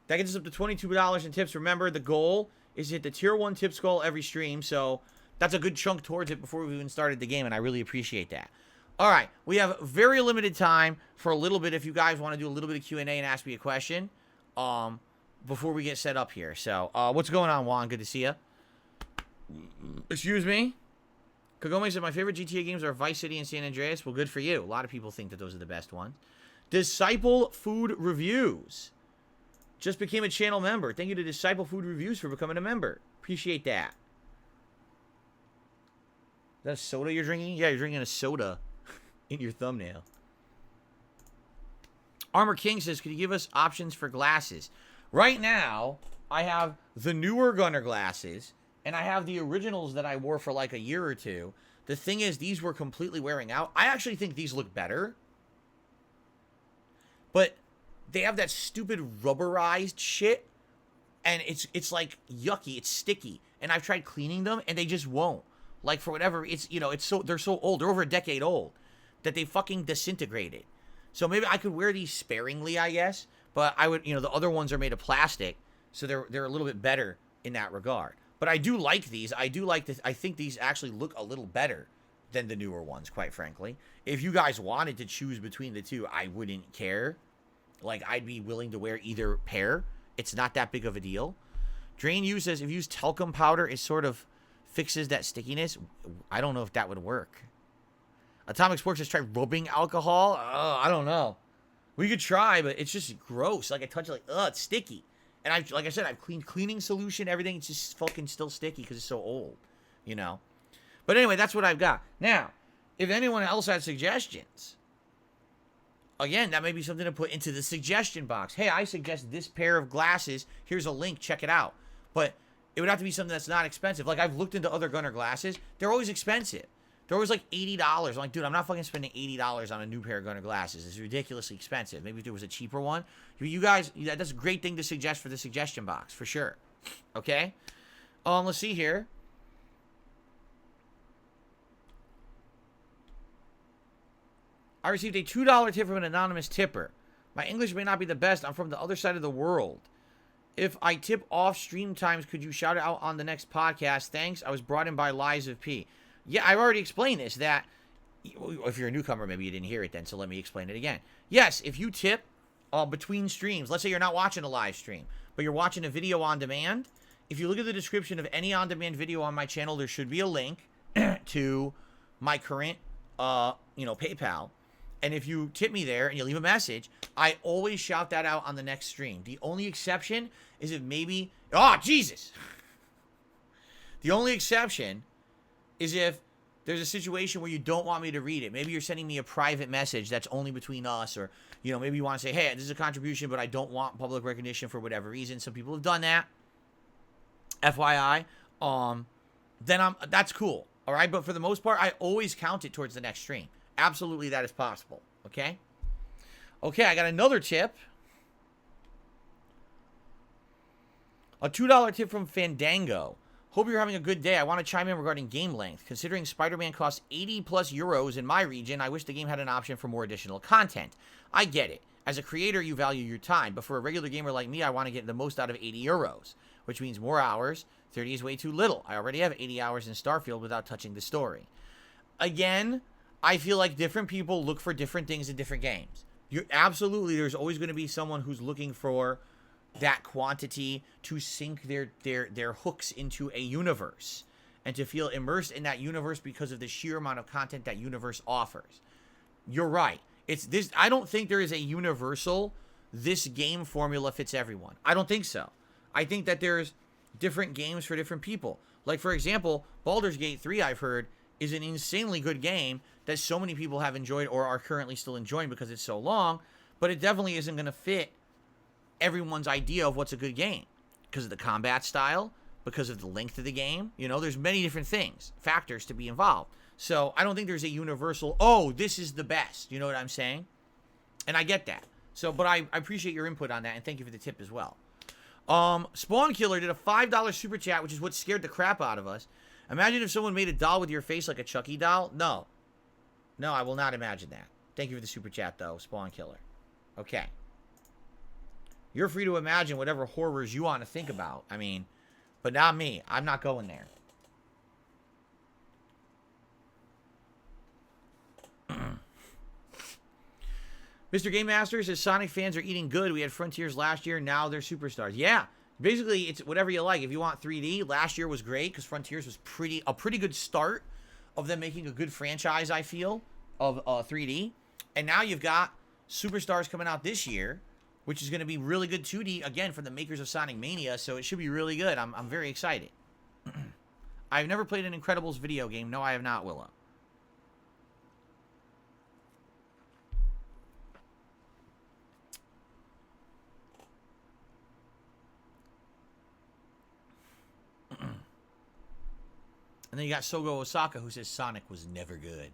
That gets us up to $22 in tips. Remember, the goal is to hit the tier 1 tips goal every stream, so that's a good chunk towards it before we even started the game, and I really appreciate that. All right, we have very limited time for a little bit if you guys want to do a little bit of Q&A and ask me a question before we get set up here. So, what's going on, Juan? Good to see you. Excuse me? Kagome said, my favorite GTA games are Vice City and San Andreas. Well, good for you. A lot of people think that those are the best ones. Disciple Food Reviews just became a channel member. Thank you to Disciple Food Reviews for becoming a member. Appreciate that. Is that a soda you're drinking? Yeah, you're drinking a soda in your thumbnail. Armor King says, could you give us options for glasses? Right now, I have the newer Gunner glasses, and I have the originals that I wore for like a year or two. The thing is, these were completely wearing out. I actually think these look better. But they have that stupid rubberized shit, and it's like yucky, it's sticky. And I've tried cleaning them, and they just won't. Like, for whatever, it's, you know, they're so old, they're over a decade old, that they fucking disintegrated. So maybe I could wear these sparingly, I guess. But I would, you know, the other ones are made of plastic, so they're a little bit better in that regard. But I do like these. I think these actually look a little better than the newer ones, quite frankly. If you guys wanted to choose between the two, I wouldn't care. Like, I'd be willing to wear either pair. It's not that big of a deal. Drain U says, if you use talcum powder, it sort of fixes that stickiness. I don't know if that would work. Atomic Sports says, try rubbing alcohol. I don't know. We could try, but it's just gross. Like, I touch it, like, it's sticky. And like I said, I've cleaned cleaning solution, everything. It's just fucking still sticky because it's so old, you know. But anyway, that's what I've got. Now, if anyone else has suggestions, again, that may be something to put into the suggestion box. Hey, I suggest this pair of glasses. Here's a link. Check it out. But it would have to be something that's not expensive. Like, I've looked into other Gunner glasses. They're always expensive. They're always like $80. I'm like, dude, I'm not fucking spending $80 on a new pair of Gunner glasses. It's ridiculously expensive. Maybe if there was a cheaper one. You guys, that's a great thing to suggest for the suggestion box, for sure. Okay? Let's see here. I received a $2 tip from an anonymous tipper. My English may not be the best. I'm from the other side of the world. If I tip off stream times, could you shout it out on the next podcast? Thanks. I was brought in by Lies of P. Yeah, I've already explained this, that if you're a newcomer, maybe you didn't hear it then, so let me explain it again. Yes, if you tip between streams, let's say you're not watching a live stream, but you're watching a video on demand, if you look at the description of any on-demand video on my channel, there should be a link to my current, PayPal. And if you tip me there and you leave a message, I always shout that out on the next stream. The only exception is if maybe... Oh, Jesus! The only exception is if there's a situation where you don't want me to read it. Maybe you're sending me a private message that's only between us, or, you know, maybe you want to say, hey, this is a contribution, but I don't want public recognition for whatever reason. Some people have done that. FYI. Then that's cool. All right. But for the most part, I always count it towards the next stream. Absolutely, that is possible. Okay. Okay. I got another tip. A $2 tip from Fandango. Hope you're having a good day. I want to chime in regarding game length. Considering Spider-Man costs 80 plus euros in my region, I wish the game had an option for more additional content. I get it. As a creator, you value your time, but for a regular gamer like me, I want to get the most out of 80 euros, which means more hours. 30 is way too little. I already have 80 hours in Starfield without touching the story. Again, I feel like different people look for different things in different games. Absolutely, there's always going to be someone who's looking for that quantity to sink their hooks into a universe and to feel immersed in that universe because of the sheer amount of content that universe offers. You're right. It's this. I don't think there is a universal, this game formula fits everyone. I don't think so. I think that there's different games for different people. Like, for example, Baldur's Gate 3, I've heard, is an insanely good game that so many people have enjoyed or are currently still enjoying because it's so long, but it definitely isn't going to fit everyone's idea of what's a good game because of the combat style, because of the length of the game. You know, there's many different factors to be involved. So I don't think there's a universal, oh, this is the best. You know what I'm saying? And I get that. So, but I appreciate your input on that, and thank you for the tip as well. Spawn Killer did a $5 super chat, which is what scared the crap out of us. Imagine if someone made a doll with your face like a Chucky doll. No, I will not imagine that. Thank you for the super chat, though, Spawn Killer. Okay. You're free to imagine whatever horrors you want to think about. I mean, but not me. I'm not going there. Mr. Game Master says Sonic fans are eating good. We had Frontiers last year. Now they're superstars. Yeah. Basically, it's whatever you like. If you want 3D, last year was great because Frontiers was a pretty good start of them making a good franchise, I feel, of 3D. And now you've got Superstars coming out this year, which is going to be really good 2D, again, from the makers of Sonic Mania, so it should be really good. I'm very excited. I've never played an Incredibles video game. No, I have not, Willow. And then you got Sogo Osaka, who says Sonic was never good.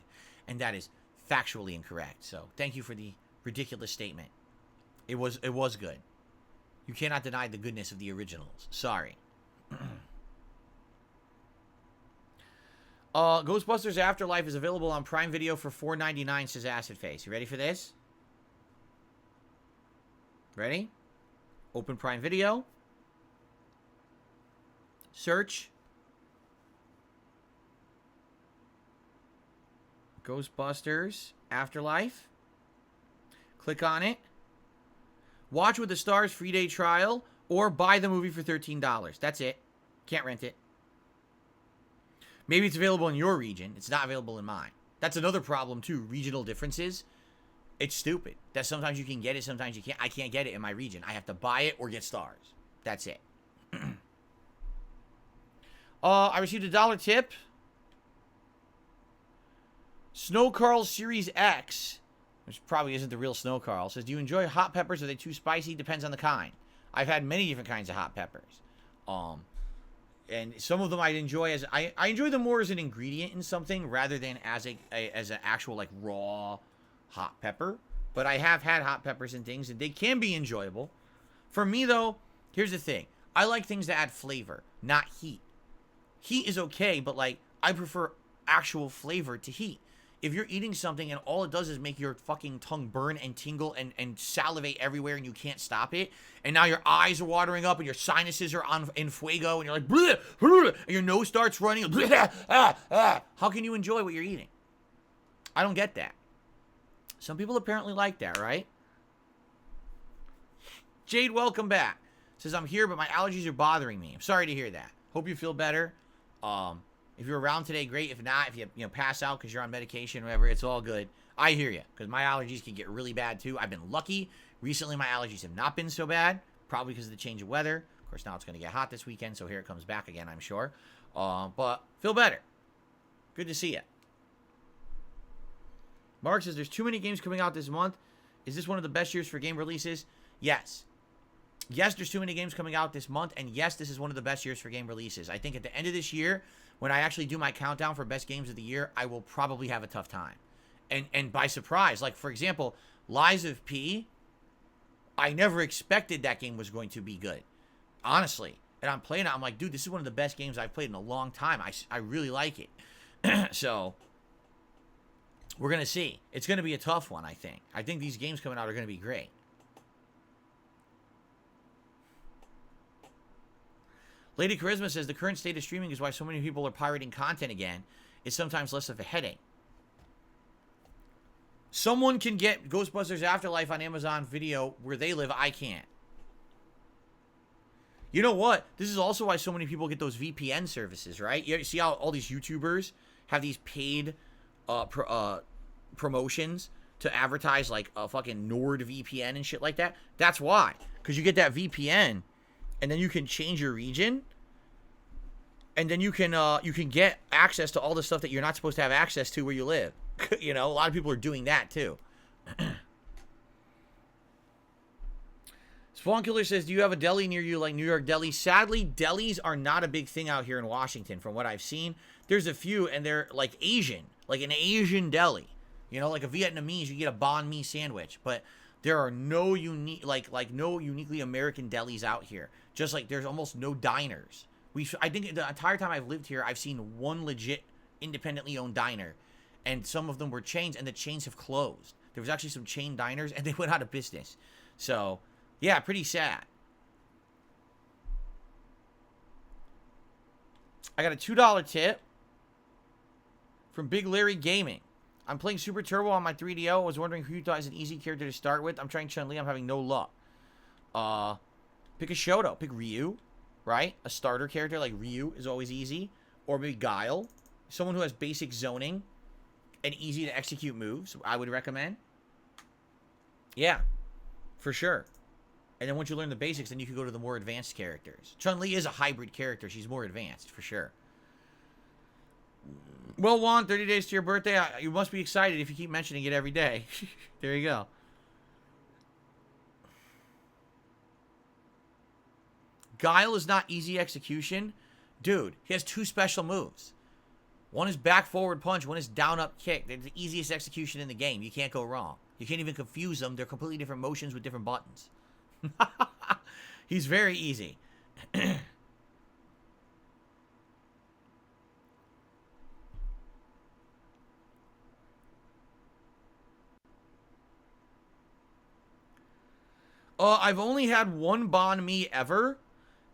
And that is factually incorrect. So thank you for the ridiculous statement. It was good. You cannot deny the goodness of the originals. Sorry. Ghostbusters Afterlife is available on Prime Video for $4.99, says Acid Face. You ready for this? Ready? Open Prime Video. Search. Ghostbusters Afterlife. Click on it. Watch with the Stars free day trial or buy the movie for $13. That's it. Can't rent it. Maybe it's available in your region. It's not available in mine. That's another problem too. Regional differences. It's stupid. That sometimes you can get it, sometimes you can't. I can't get it in my region. I have to buy it or get Stars. That's it. I received a $1 tip. Snow Carl Series X, which probably isn't the real Snow Carl, says, do you enjoy hot peppers? Are they too spicy? Depends on the kind. I've had many different kinds of hot peppers. And some of them I enjoy as... I enjoy them more as an ingredient in something rather than as an actual, like, raw hot pepper. But I have had hot peppers and things, and they can be enjoyable. For me, though, here's the thing. I like things that add flavor, not heat. Heat is okay, but, like, I prefer actual flavor to heat. If you're eating something and all it does is make your fucking tongue burn and tingle and salivate everywhere and you can't stop it, and now your eyes are watering up and your sinuses are in fuego and you're like, bleh, bleh, and your nose starts running, bleh, how can you enjoy what you're eating? I don't get that. Some people apparently like that, right? Jade, welcome back. Says, I'm here, but my allergies are bothering me. I'm sorry to hear that. Hope you feel better. If you're around today, great. If not, if you pass out because you're on medication or whatever, it's all good. I hear you, because my allergies can get really bad too. I've been lucky. Recently, my allergies have not been so bad, probably because of the change of weather. Of course, now it's going to get hot this weekend, so here it comes back again, I'm sure. But feel better. Good to see you. Mark says, there's too many games coming out this month. Is this one of the best years for game releases? Yes. Yes, there's too many games coming out this month, and yes, this is one of the best years for game releases. I think at the end of this year, when I actually do my countdown for best games of the year, I will probably have a tough time. And by surprise, like, for example, Lies of P, I never expected that game was going to be good. Honestly. and I'm playing it. I'm like, dude, this is one of the best games I've played in a long time. I really like it. So we're going to see. It's going to be a tough one, I think. I think these games coming out are going to be great. Lady Charisma says, the current state of streaming is why so many people are pirating content again. It's sometimes less of a headache. Someone can get Ghostbusters Afterlife on Amazon Video where they live. I can't. You know what? This is also why so many people get those VPN services, right? You see how all these YouTubers have these paid promotions to advertise like a fucking NordVPN and shit like that? That's why. Because you get that VPN, and then you can change your region, and then you can get access to all the stuff that you're not supposed to have access to where you live. You know, a lot of people are doing that too. Spawn Killer says, do you have a deli near you like New York Deli? Sadly, delis are not a big thing out here in Washington from what I've seen. There's a few, and they're like Asian, like an Asian deli. You know, like a Vietnamese, you get a banh mi sandwich. But there are no unique, like no uniquely American delis out here. Just like there's almost no diners. I think the entire time I've lived here, I've seen one legit independently owned diner. And some of them were chains, and the chains have closed. There was actually some chain diners, and they went out of business. So, yeah, pretty sad. I got a $2 tip from Big Larry Gaming. I'm playing Super Turbo on my 3DO. I was wondering who you thought is an easy character to start with. I'm trying Chun-Li. I'm having no luck. Pick a Shoto. Pick Ryu, right? A starter character like Ryu is always easy. Or maybe Guile. Someone who has basic zoning and easy to execute moves, I would recommend. Yeah, for sure. And then once you learn the basics, then you can go to the more advanced characters. Chun-Li is a hybrid character. She's more advanced, for sure. Well, Juan, 30 days to your birthday. You must be excited if you keep mentioning it every day. There you go. Guile is not easy execution. Dude, he has 2 special moves. One is back forward punch. One is down up kick. They're the easiest execution in the game. You can't go wrong. You can't even confuse them. They're completely different motions with different buttons. He's very easy. I've only had one banh mi ever,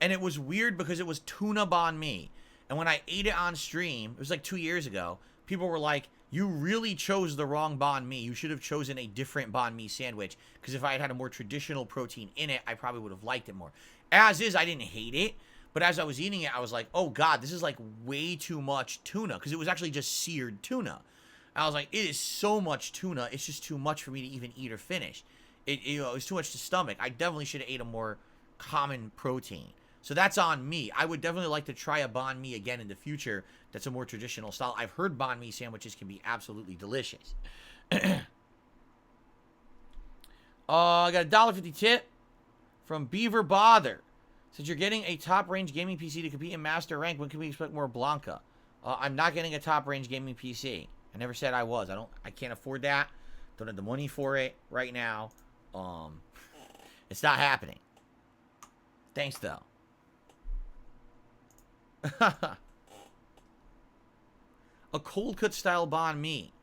and it was weird because it was tuna banh mi. And when I ate it on stream, it was like 2 years ago, people were like, you really chose the wrong banh mi. You should have chosen a different banh mi sandwich. Because if I had had a more traditional protein in it, I probably would have liked it more. As is, I didn't hate it. But as I was eating it, I was like, oh God, this is like way too much tuna. Because it was actually just seared tuna. I was like, it is so much tuna. It's just too much for me to even eat or finish. It was too much to stomach. I definitely should have ate a more common protein. So that's on me. I would definitely like to try a banh mi again in the future. That's a more traditional style. I've heard banh mi sandwiches can be absolutely delicious. I got a $1.50 tip from Beaver Bother. Since you're getting a top-range gaming PC to compete in Master Rank, when can we expect more Blanca? I'm not getting a top-range gaming PC. I never said I was. I can't afford that. Don't have the money for it right now. It's not happening. Thanks, though. A cold cut style banh mi,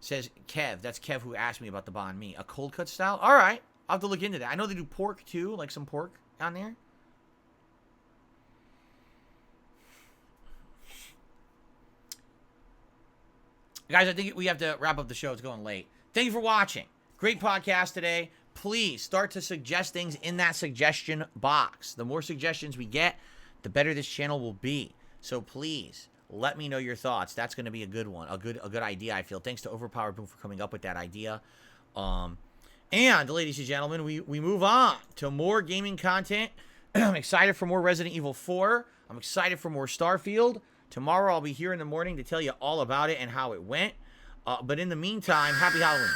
says Kev. That's Kev who asked me about the banh mi. A cold cut style? All right. I'll have to look into that. I know they do pork too, like some pork on there. Guys, I think we have to wrap up the show. It's going late. Thank you for watching. Great podcast today. Please start to suggest things in that suggestion box. The more suggestions we get, the better this channel will be. So please let me know your thoughts. That's going to be a good one, a good idea, I feel. Thanks to Overpowered Boom for coming up with that idea. And ladies and gentlemen, we move on to more gaming content. I'm excited for more Resident Evil 4. I'm excited for more Starfield. Tomorrow I'll be here in the morning to tell you all about it and how it went. But in the meantime, happy Halloween.